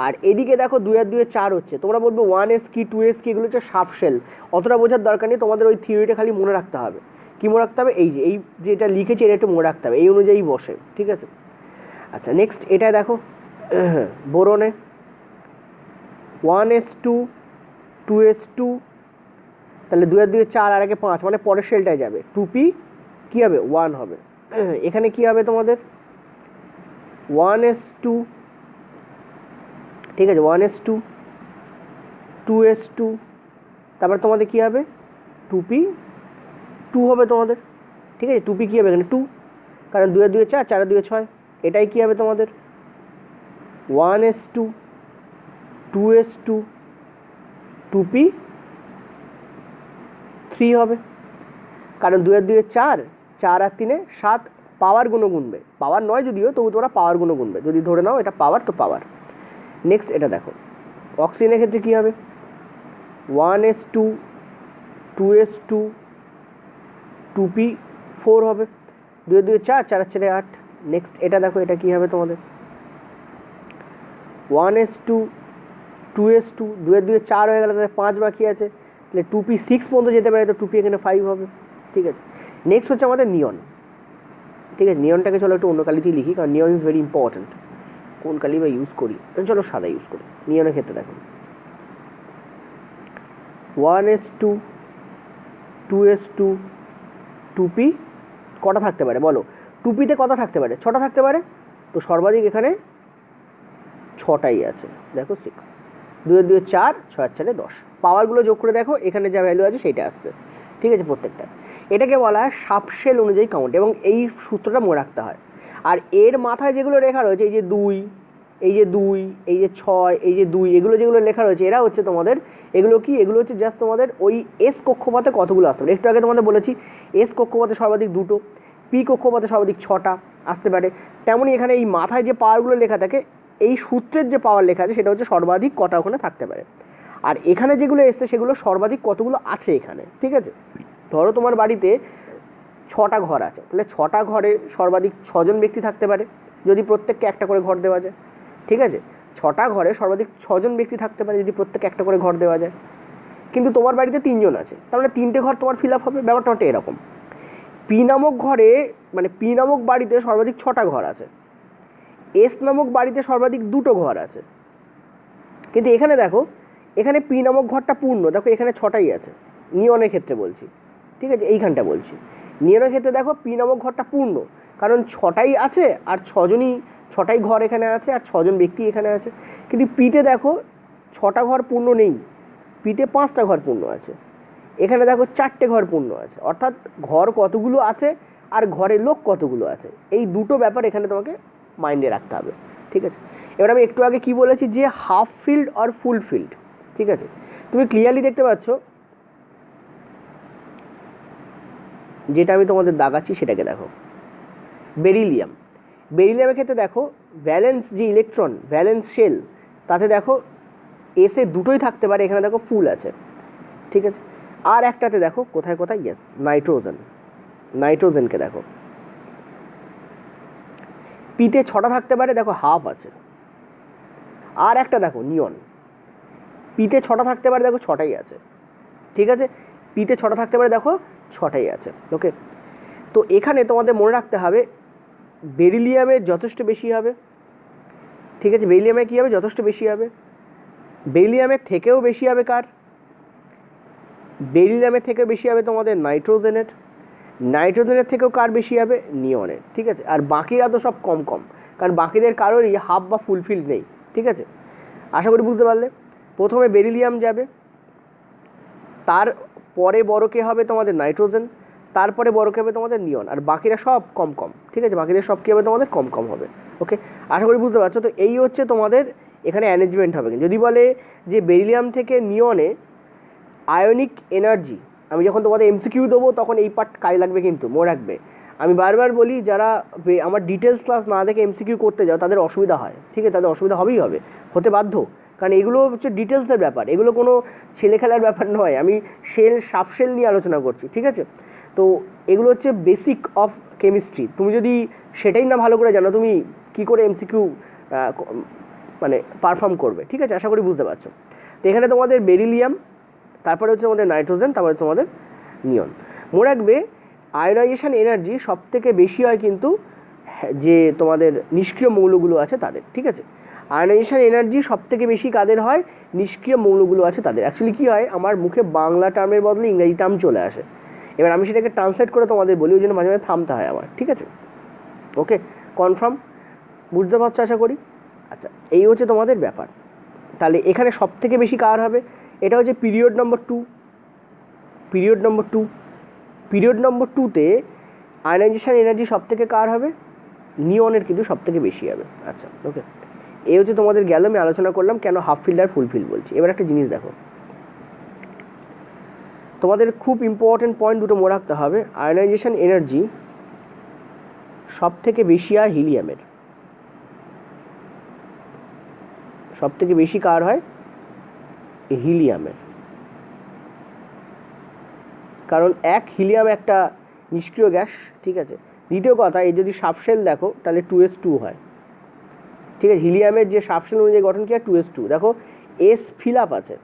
আর এদিকে দেখো 2 আর 2 4 হচ্ছে, তোমরা বলবে 1s কি 2s কি, এগুলো হচ্ছে সাবশেল, অতটা বোঝার দরকার নেই, তোমাদের ওই থিওরিটা খালি মনে রাখতে হবে। কী মনে রাখতে হবে, এই যে যেটা লিখেছি এটা একটু মনে রাখতে হবে, এই অনুযায়ী বসে, ঠিক আছে। আচ্ছা নেক্সট এটা দেখো বোরনে 1s2, 2s2, তাহলে 2 আর 2 4 আর 1 5, মানে পরের শেলটায় যাবে, 2p কী হবে 1 হবে। এখানে কি হবে তোমাদের 1s2, ঠিক আছে, 1s2, 2s2, তারপর তোমাদের কী হবে 2p 2 হবে তোমাদের, ঠিক আছে, 2p কী হবে এখানে 2, কারণ 2 আর 2 4, 4 আর 2 6, এটাই কী হবে তোমাদের 1s2, 2s2, 2p, 3 হবে, কারণ 2 আর 2 4, 4 আর 3 7, পাওয়ার গুণ গুনবে, পাওয়ার নয় যদিও তবু তোমরা পাওয়ার গুণ গুনবে, যদি ধরে নাও এটা পাওয়ার তো পাওয়ার। নেক্সট এটা দেখো, অক্সিজেনের ক্ষেত্রে কী হবে, 1s2 2s2 2p4 হবে, 2 আর 2 4, 4 আর 4 8। নেক্সট এটা দেখো, এটা কী হবে তোমাদের 1s2 2s2, 2 আর 2 4 হয়ে গেলে তাহলে 5 বাকি আছে, তাহলে 2p6 পর্যন্ত যেতে পারে, তো 2p এখানে 5 হবে। ঠিক আছে, নেক্সট হচ্ছে আমাদের নিয়ন। ঠিক আছে, নিয়নটাকে চলো একটু অন্য কালিতেই লিখি, কারণ নিয়ন ইজ ভেরি ইম্পর্ট্যান্ট। কোন কালি বা ইউজ করি, চলো সাদা ইউজ করি। নিয়নের ক্ষেত্রে দেখো 1s2 2s2 2p কটা থাকতে পারে বলো, 2pতে কটা থাকতে পারে, 6টা থাকতে পারে, তো সর্বাধিক এখানে 6টাই আছে, দেখো 6, 2 আর 2 4, 6 আর 4 10, পাওয়ারগুলো যোগ করে দেখো এখানে যা ভ্যালু আছে সেইটা আসছে। ঠিক আছে, প্রত্যেকটা এটাকে বলা হয় সাবশেল অনুযায়ী কাউন্ট, এবং এই সূত্রটা মনে রাখতে হয়। আর এর মাথায় যেগুলো লেখা রয়েছে, এই যে 2, এই যে 2, এই যে 6, এই যে 2, এগুলো যেগুলো লেখা রয়েছে এরা হচ্ছে তোমাদের, এগুলো কি, এগুলো হচ্ছে জাস্ট তোমাদের ওই এস কক্ষপথে কতগুলো আসতে পারে। একটু আগে তোমাদের বলেছি এস কক্ষপথে সর্বাধিক 2টো, পি কক্ষপথে সর্বাধিক 6টা আসতে পারে, তেমনই এখানে এই মাথায় যে পাওয়ারগুলো লেখা থাকে, এই সূত্রের যে পাওয়ার লেখা আছে সেটা হচ্ছে সর্বাধিক কটা ওখানে থাকতে পারে। আর এখানে যেগুলো এসছে সেগুলো সর্বাধিক কতগুলো আছে এখানে। ঠিক আছে, ধরো তোমার বাড়িতে 6টা ঘর আছে, তাহলে 6টা ঘরে সর্বাধিক 6জন ব্যক্তি থাকতে পারে, যদি প্রত্যেককে একটা করে ঘর দেওয়া যায়। ঠিক আছে, 6টা ঘরে সর্বাধিক 6জন ব্যক্তি থাকতে পারে যদি প্রত্যেককে একটা করে ঘর দেওয়া যায়। কিন্তু তোমার বাড়িতে 3জন আছে, তাহলে 3টে ঘর তোমার ফিল আপ হবে। ব্যাপারটা হচ্ছে এরকম, পি নামক ঘরে, মানে পি নামক বাড়িতে সর্বাধিক 6টা ঘর আছে, এস নামক বাড়িতে সর্বাধিক 2টো ঘর আছে। কিন্তু এখানে দেখো, এখানে পি নামক ঘরটা পূর্ণ, দেখো এখানে 6টাই আছে, নিয়নের ক্ষেত্রে বলছি। ঠিক আছে, এইখানটা বলছি, নিয়নের ক্ষেত্রে দেখো পি নামক ঘরটা পূর্ণ, কারণ 6টাই আছে আর 6টাই ঘর এখানে আছে আর 6জন ব্যক্তি এখানে আছে। কিন্তু পিতে দেখো 6টা ঘর পূর্ণ নেই, পিতে 5টা ঘর পূর্ণ আছে, এখানে দেখো 4টে ঘর পূর্ণ আছে। অর্থাৎ ঘর কতগুলো আছে আর ঘরের লোক কতগুলো আছে, এই দুটো ব্যাপার এখানে তোমাকে মাইন্ডে রাখতে হবে। ঠিক আছে, এবার আমি একটু আগে কি বলেছি যে হাফ ফিল্ড আর ফুল ফিল্ড। ঠিক আছে, তুমি ক্লিয়ারলি দেখতে পাচ্ছ, যেটা আমি তোমাদের দাগাচ্ছি সেটাকে দেখো, বেরিলিয়াম। বেরিলিয়ামের ক্ষেত্রে দেখো ভ্যালেন্স যে ইলেকট্রন, ভ্যালেন্স শেল, তাতে দেখো এসে 2টোই থাকতে পারে, এখানে দেখো ফুল আছে। ঠিক আছে, আর একটাতে দেখো কোথায় কোথায়, ইয়েস নাইট্রোজেন, নাইট্রোজেনকে দেখো পিতে 6টা থাকতে পারে, দেখো হাফ আছে। আর একটা দেখো নিয়ন, পিতে 6টা থাকতে পারে, দেখো 6টাই আছে। ঠিক আছে, পিতে 6টা থাকতে পারে, দেখো 6টাই আছে। ওকে, তো এখানে তোমাদের মনে রাখতে হবে বেরিলিয়ামের যথেষ্ট বেশি হবে। ঠিক আছে, বেরিলিয়ামে কী হবে, যথেষ্ট বেশি হবে। বেরিলিয়ামের থেকেও বেশি হবে কার, বেরিলিয়ামের থেকেও বেশি হবে তোমাদের নাইট্রোজেনের, নাইট্রোজেনের থেকেও কার বেশি হবে, নিয়নের। ঠিক আছে, আর বাকিরা তো সব কম কম, কারণ বাকিদের কারোরই হাফ বা ফুলফিল নেই। ঠিক আছে, আশা করি বুঝতে পারলে। প্রথমে বেরিলিয়াম যাবে, তার পরে বড় কে হবে তোমাদের নাইট্রোজেন, তারপরে বড় কে হবে তোমাদের নিয়ন, আর বাকিরা সব কম কম। ঠিক আছে, বাকিদের সব কী হবে তোমাদের কম কম হবে। ওকে, আশা করি বুঝতে পারছো। তো এই হচ্ছে তোমাদের এখানে অ্যারেঞ্জমেন্ট হবে। যদি বলে যে বেরিলিয়াম থেকে নিয়নে আয়নিক এনার্জি, আমি যখন তোমাদের এমসিকিউ দেবো তখন এই পার্ট কাজে লাগবে, কিন্তু মনে রাখবে আমি বারবার বলি যারা আমার ডিটেলস ক্লাস না দেখে এমসিকিউ করতে যাও তাদের অসুবিধা হয়। ঠিক আছে, তাদের অসুবিধা হবেই হবে, হতে বাধ্য, কারণ এগুলো হচ্ছে ডিটেলসের ব্যাপার, এগুলো কোনো ছেলে খেলার ব্যাপার নয়। আমি সাবশেল নিয়ে আলোচনা করছি। ঠিক আছে, তো এগুলো হচ্ছে বেসিক অফ কেমিস্ট্রি, তুমি যদি সেটাই না ভালো করে জানো তুমি কী করে এমসিকিউ মানে পারফর্ম করবে। ঠিক আছে, আশা করি বুঝতে পারছো। তো এখানে তোমাদের বেরিলিয়াম, তারপরে হচ্ছে তোমাদের নাইট্রোজেন, তারপরে তোমাদের নিয়ন। মনে রাখবে আয়োনাইজেশন এনার্জি সব থেকে বেশি হয় কিন্তু যে তোমাদের নিষ্ক্রিয় মৌলগুলো আছে তাদের। ঠিক আছে, আয়োনাইজেশন এনার্জি সব থেকে বেশি কাদের হয়, নিষ্ক্রিয় মৌলগুলো আছে তাদের। অ্যাকচুয়ালি কী হয়, আমার মুখে বাংলা টার্মের বদলে ইংরেজি টার্ম চলে আসে, এবার আমি সেটাকে ট্রান্সলেট করে তোমাদের বলি, ওই জন্য মাঝে মাঝে থামতে হয় আমার। ঠিক আছে, ওকে, কনফার্ম বুঝতে পারছো আশা করি। আচ্ছা, এই হচ্ছে তোমাদের ব্যাপার। তাহলে এখানে সব থেকে বেশি কার হবে, এটা হচ্ছে পিরিয়ড নম্বর 2, পিরিয়ড নম্বর 2, পিরিয়ড নম্বর 2তে আয়োনাইজেশন এনার্জি সব থেকে কার হবে, নিয়নের কিন্তু সব থেকে বেশি হবে। আচ্ছা, ওকে, এই হচ্ছে তোমাদের গেল, আমি আলোচনা করলাম কেন হাফ ফিল্ড আর ফুল ফিল্ড বলছি। এবার একটা জিনিস দেখো, তোমাদের খুব ইম্পর্টেন্ট পয়েন্ট দুটো মনে রাখতে হবে। আয়নাইজেশন এনার্জি সব থেকে বেশি হয় হিলিয়ামের, সব থেকে বেশি কার হয়? হিলিয়ামের। কারণ এক হিলিয়াম একটা নিষ্ক্রিয় গ্যাস, ঠিক আছে। দ্বিতীয় কথা, এই যদি সাবশেল দেখো তাহলে 2s2 হয়, ঠিক আছে। হিলিয়ামের যে সাবশেল অনুযায়ী গঠন কি হয়? 2s2। দেখো এস ফিল আপ আছে,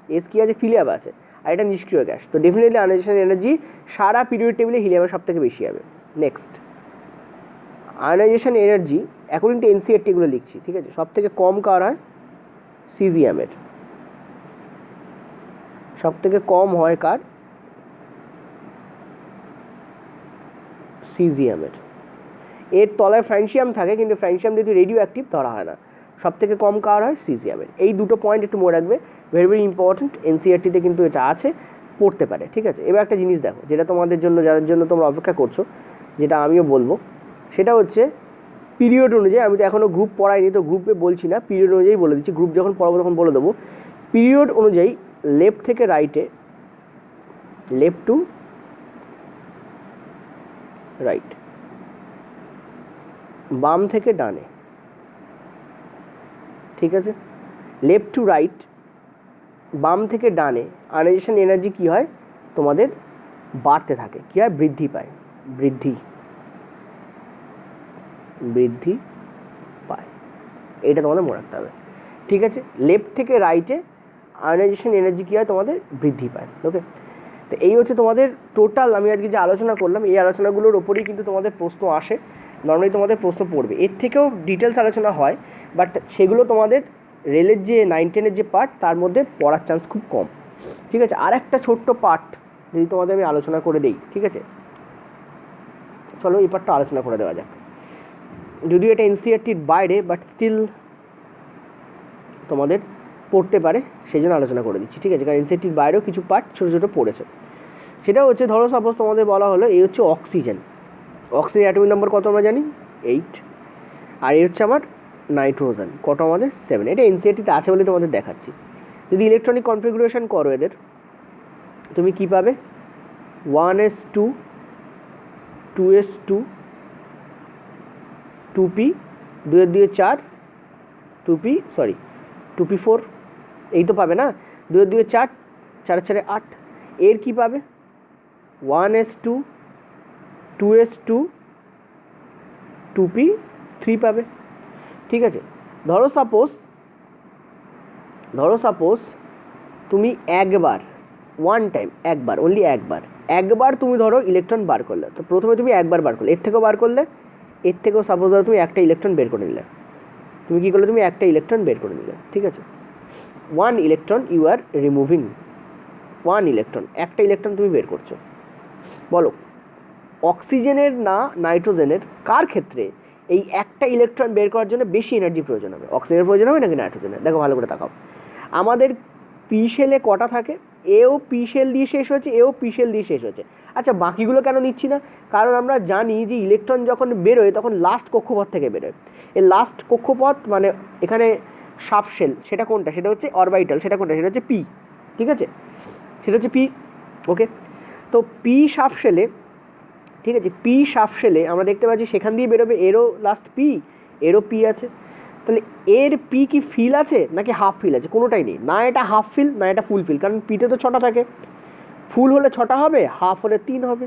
এস কি আছে? ফিল আপ আছে, আর এটা নিষ্ক্রিয় গ্যাস। তো ডেফিনেটলি আয়নাইজেশন এনার্জি সারা পিরিয়ড টেবিলে হিলিয়ামের সব থেকে বেশি হবে। Next, ionisation energy according to NCERT এগুলো লিখছি, ঠিক আছে। সব থেকে কম কার হয়? সিজিএমের। সব থেকে কম হয় কার? সিজিএমের। এর তলায় ফ্রান্সিয়াম থাকে, কিন্তু ফ্রান্সিয়াম যদি রেডিও অ্যাক্টিভ ধরা হয় না। সব থেকে কম কার হয়? সিজিএমের। এই দুটো পয়েন্ট একটু মনে রাখবে, ভেরি ভেরি ইম্পর্টেন্ট। এনসিআরটিতে কিন্তু এটা আছে, পড়তে পারে, ঠিক আছে। এবার একটা জিনিস দেখো, যেটা তোমাদের জন্য, যার জন্য তোমরা অপেক্ষা করছো, যেটা আমিও বলবো, সেটা হচ্ছে পিরিয়ড অনুযায়ী। আমি তো এখনও গ্রুপ পড়াইনি, তো গ্রুপে বলছি না, পিরিয়ড অনুযায়ী বলে দিচ্ছি। গ্রুপ যখন পড়াবো তখন বলে দেবো। পিরিয়ড অনুযায়ী লেফট থেকে রাইটে, লেফট টু রাইট, বাম থেকে ডানে, ঠিক আছে। লেফট টু রাইট, বাম থেকে ডানে আয়নাইজেশন এনার্জি কী হয়? তোমাদের বাড়তে থাকে। কী হয়? বৃদ্ধি পায়, বৃদ্ধি বৃদ্ধি পায়। এটা তোমাদের মনে রাখতে হবে, ঠিক আছে। লেফট থেকে রাইটে আয়নাইজেশন এনার্জি কী হয়? তোমাদের বৃদ্ধি পায়। ওকে, তো এই হচ্ছে তোমাদের টোটাল আমি আজকে যে আলোচনা করলাম, এই আলোচনাগুলোর ওপরেই কিন্তু তোমাদের প্রশ্ন আসে, নর্মালি তোমাদের প্রশ্ন পড়বে। এর থেকেও ডিটেলস আলোচনা হয়, বাট সেগুলো তোমাদের রেলের যে 9-10-এর যে পার্ট, তার মধ্যে পড়ার চান্স খুব কম, ঠিক আছে। আর একটা ছোট্ট পার্ট যদি তোমাদের আমি আলোচনা করে দিই, ঠিক আছে। চলো এই পার্টটা আলোচনা করে দেওয়া যাক। যদিও এটা এনসিআরটির বাইরে, বাট স্টিল তোমাদের পড়তে পারে, সেই জন্য আলোচনা করে দিচ্ছি, ঠিক আছে। কারণ এনসিআরটির বাইরেও কিছু পার্ট ছোটো ছোটো পড়েছে। সেটা হচ্ছে, ধরো সাপোজ তোমাদের বলা হলো এই হচ্ছে অক্সিজেন। অক্সিজেন অ্যাটমিক নাম্বার কত আমরা জানি? 8। আর এই হচ্ছে আমার নাইট্রোজেন, কত আমাদের? 7। এটা এনসিআরটিতে আছে বলে তোমাদের দেখাচ্ছি। যদি ইলেকট্রনিক কনফিগুরেশন করো এদের, তুমি কি পাবে? 1s2, 2s2, 2p, 2 4, 2p, sorry 2p4, এই তো পাবে না? 2 4, 4 4 8। এর কি পাবে? 1s2, 2s2, 2p3 পাবে, ঠিক আছে। ধরো সাপোজ তুমি একবার, ওয়ান টাইম, একবার, অনলি একবার তুমি ধরো ইলেকট্রন বার করলে। তো প্রথমে তুমি একবার বার করলে, এর থেকেও বার করলে, এর থেকেও সাপোজ ধরো তুমি একটা ইলেকট্রন বের করে নিলে। তুমি কী করলে? তুমি একটা ইলেকট্রন বের করে নিলে, ঠিক আছে। 1 electron you are removing, 1 electron, একটা ইলেকট্রন তুমি বের করছো। বলো অক্সিজেনের না নাইট্রোজেনের, কার ক্ষেত্রে এই একটা ইলেকট্রন বের করার জন্য বেশি এনার্জি প্রয়োজন হবে? অক্সিজেনের প্রয়োজন হবে নাকি নাইট্রোজেনের? দেখো ভালো করে তাকাও। আমাদের পি শেলে কটা থাকে? এও পি শেল দিয়ে শেষ হয়েছে, এও পি শেল দিয়ে শেষ হয়েছে। আচ্ছা, বাকিগুলো কেন নিচ্ছি না? কারণ আমরা জানি যে ইলেকট্রন যখন বেরোয় তখন লাস্ট কক্ষপথ থেকে বেরোয়। এই লাস্ট কক্ষপথ মানে এখানে সাবশেল, সেটা কোনটা? সেটা হচ্ছে অরবিটাল। সেটা কোনটা? সেটা হচ্ছে পি, ঠিক আছে। সেটা হচ্ছে পি, ওকে। তো পি সাবশেলে, ঠিক আছে, পি সাবশেলে আমরা দেখতে পাচ্ছি সেখান দিয়ে বেরোবে। এরও লাস্ট পি, এরও পি আছে। তাহলে এর পি কি ফিল আছে নাকি হাফ ফিল আছে? কোনোটাই নেই, না এটা হাফ ফিল না এটা ফুল ফিল। কারণ পিতে তো 6টা থাকে, ফুল হলে 6টা হবে, হাফ হলে 3 হবে।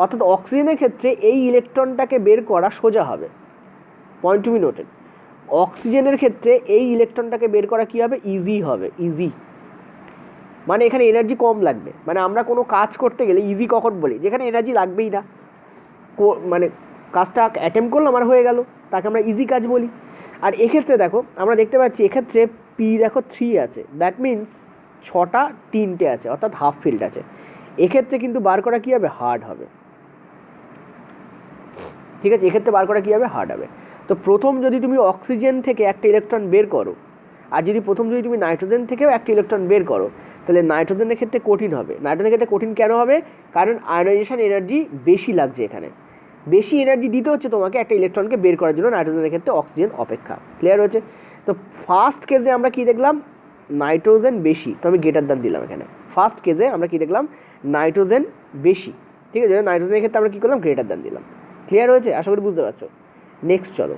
অর্থাৎ অক্সিজেনের ক্ষেত্রে এই ইলেকট্রনটাকে বের করা সোজা হবে, পয়েন্ট টু বি নোটেড। অক্সিজেনের ক্ষেত্রে এই ইলেকট্রনটাকে বের করা কী হবে? ইজি হবে, ইজি। মানে এখানে এনার্জি কম লাগবে। মানে আমরা কোনো কাজ করতে গেলে ইজি কখন বলি? যেখানে এনার্জি লাগবেই না, মানে কাজটা অ্যাটেম্প করলাম আর হয়ে গেল, তাকে আমরা ইজি কাজ বলি। আর এক্ষেত্রে দেখো আমরা দেখতে পাচ্ছি এক্ষেত্রে পি দেখো 3 আছে, দ্যাট মিনস 6টা 3টে আছে, অর্থাৎ হাফ ফিল্ড আছে। এক্ষেত্রে কিন্তু বার করা কী হবে? হার্ড হবে, ঠিক আছে। এক্ষেত্রে বার করা কী হবে? হার্ড হবে। তো প্রথম যদি তুমি অক্সিজেন থেকে একটা ইলেকট্রন বের করো, আর যদি তুমি নাইট্রোজেন থেকেও একটা ইলেকট্রন বের করো, তাহলে নাইট্রোজেনের ক্ষেত্রে কঠিন হবে। নাইট্রোজেনের ক্ষেত্রে কঠিন কেন হবে? কারণ আয়নাইজেশন এনার্জি বেশি লাগছে এখানে, বেশি এনার্জি দিতে হচ্ছে তোমাকে একটা ইলেকট্রনকে বের করার জন্য নাইট্রোজেনের ক্ষেত্রে অক্সিজেন অপেক্ষা। ক্লিয়ার হয়েছে? তো ফার্স্ট কেসে আমরা কি দেখলাম? নাইট্রোজেন বেশি, তো আমি গ্রেটার দ্যান দিলাম এখানে, ফার্স্ট কেসে আমরা কী দেখলাম, নাইট্রোজেন বেশি, ঠিক আছে, নাইট্রোজেনের ক্ষেত্রে আমরা কী করলাম, গ্রেটার দ্যান দিলাম। ক্লিয়ার হয়েছে, আশা করি বুঝতে পারছো। নেক্সট চলো,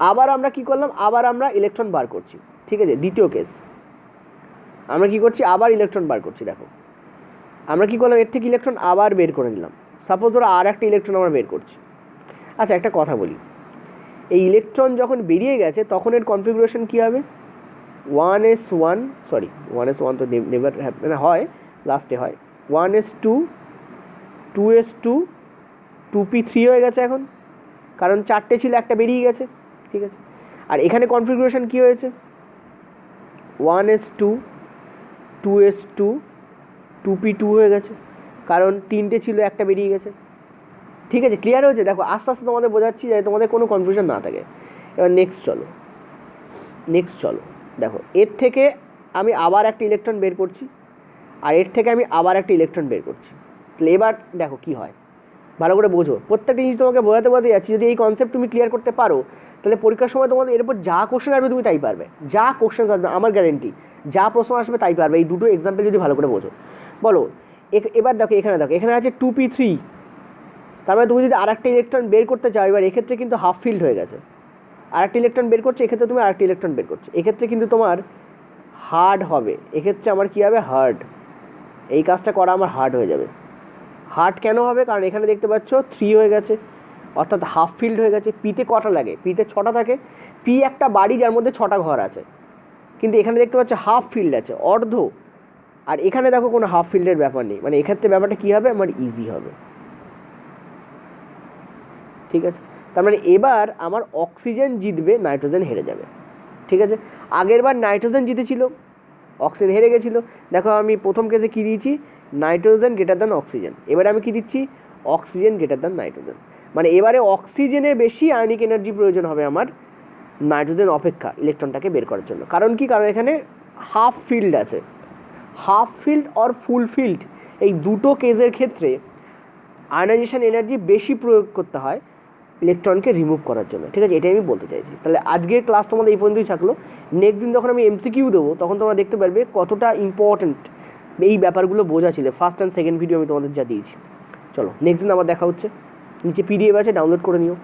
আবার আমরা কী করলাম, আবার আমরা ইলেকট্রন বার করছি, ঠিক আছে, দ্বিতীয় কেস আমরা কী করছি, আবার ইলেকট্রন বার করছি। দেখো আমরা কী করলাম, এর থেকে ইলেকট্রন আবার বের করে নিলাম। সাপোজ ধরো আর একটা ইলেকট্রন আমরা বের করছি। আচ্ছা একটা কথা বলি, এই ইলেকট্রন যখন বেরিয়ে গেছে তখন এর কনফিগারেশন কী হবে, 1s1, সরি 1s1 তো নেভার মানে হয়, লাস্টে হয় 1s2, 2s2, 2p3 হয়ে গেছে এখন, কারণ চারটে ছিল, একটা বেরিয়ে গেছে, ঠিক আছে। আর এখানে কনফিগারেশন কী হয়েছে, 1s2, 2s2, 2p2 হয়ে গেছে, কারণ তিনটে ছিল, একটা বেরিয়ে গেছে, ঠিক আছে। ক্লিয়ার হয়েছে, দেখো আস্তে আস্তে তোমাদের বোঝাচ্ছি যাতে তোমাদের কোনো কনফিউশন না থাকে। এবার নেক্সট চলো, দেখো এর থেকে আমি আবার একটা ইলেকট্রন বের করছি, আর এর থেকে আমি আবার একটা ইলেকট্রন বের করছি। তাহলে এবার দেখো কি হয়, ভালো করে বোঝো, প্রত্যেকটা জিনিস তোমাকে বোঝাতে যাচ্ছি। যদি এই কনসেপ্ট তুমি ক্লিয়ার করতে পারো, তাহলে পরীক্ষার সময় তোমাদের এর উপর যা কোশ্চেন আসবে তুমি তাই পারবে, যা কোশ্চেন আসবে আমার গ্যারেন্টি, যা প্রশ্ন আসবে তাই পারবে, এই দুটো এক্সাম্পল যদি ভালো করে বোঝো। বলো এবার দেখো এখানে আছে 2p3, তার মানে তুমি যদি আর একটা ইলেকট্রন বের করতে চাও, এবার এক্ষেত্রে কিন্তু হাফ ফিল্ড হয়ে গেছে, আর একটা ইলেকট্রন বের করছো, এক্ষেত্রে তুমি আরেকটা ইলেকট্রন বের করছো, এক্ষেত্রে কিন্তু তোমার হার্ড হবে, এক্ষেত্রে আমার কী হবে, হার্ড, এই কাজটা করা আমার হার্ড হয়ে যাবে। হার্ড কেন হবে, কারণ এখানে দেখতে পাচ্ছ 3 হয়ে গেছে, অর্থাৎ হাফ ফিল্ড হয়ে গেছে। পিতে কটা লাগে, পিতে 6টা থাকে, পি একটা বাড়ি যার মধ্যে 6টা ঘর আছে, কিন্তু এখানে দেখতে পাচ্ছ হাফ ফিল্ড আছে, অর্ধ। আর এখানে দেখো কোনো হাফ ফিল্ডের ব্যাপার নেই, মানে এক্ষেত্রে ব্যাপারটা কী হবে, আমার ইজি হবে, ঠিক আছে। তার মানে এবার আমার অক্সিজেন জিতবে, নাইট্রোজেন হেরে যাবে, ঠিক আছে। আগের বার নাইট্রোজেন জিতেছিল, অক্সিজেন হেরে গেছিলো। দেখো আমি প্রথম কেসে কী দিয়েছি, নাইট্রোজেন গ্রেটার দ্যান অক্সিজেন, এবারে আমি কী দিচ্ছি, অক্সিজেন গ্রেটার দ্যান নাইট্রোজেন। মানে এবারে অক্সিজেনে বেশি আয়নিক এনার্জি প্রয়োজন হবে আমার নাইট্রোজেন অপেক্ষা ইলেকট্রনটাকে বের করার জন্য। কারণ কি, কারণ এখানে হাফ ফিল্ড আছে, হাফ ফিল্ড আর ফুল ফিল্ড, এই দুটো কেসের ক্ষেত্রে আয়নাইজেশন এনার্জি বেশি প্রয়োগ করতে হয় ইলেকট্রনকে রিমুভ করার জন্য, ঠিক আছে। এটাই আমি বলতে চাইছি। তাহলে আজকের ক্লাস তোমাদের এই পর্যন্তই থাকলো। নেক্সট দিন যখন আমি এমসিকিউ দেবো, তখন তোমরা দেখতে পারবে কতটা ইম্পর্ট্যান্ট এই ব্যাপারগুলো বোঝা ছিল। ফার্স্ট অ্যান্ড সেকেন্ড ভিডিও আমি তোমাদের যা দিয়েছি। চলো নেক্সট দিন আবার দেখা হচ্ছে। নিচে পিডিএফ আছে, ডাউনলোড করে নিও।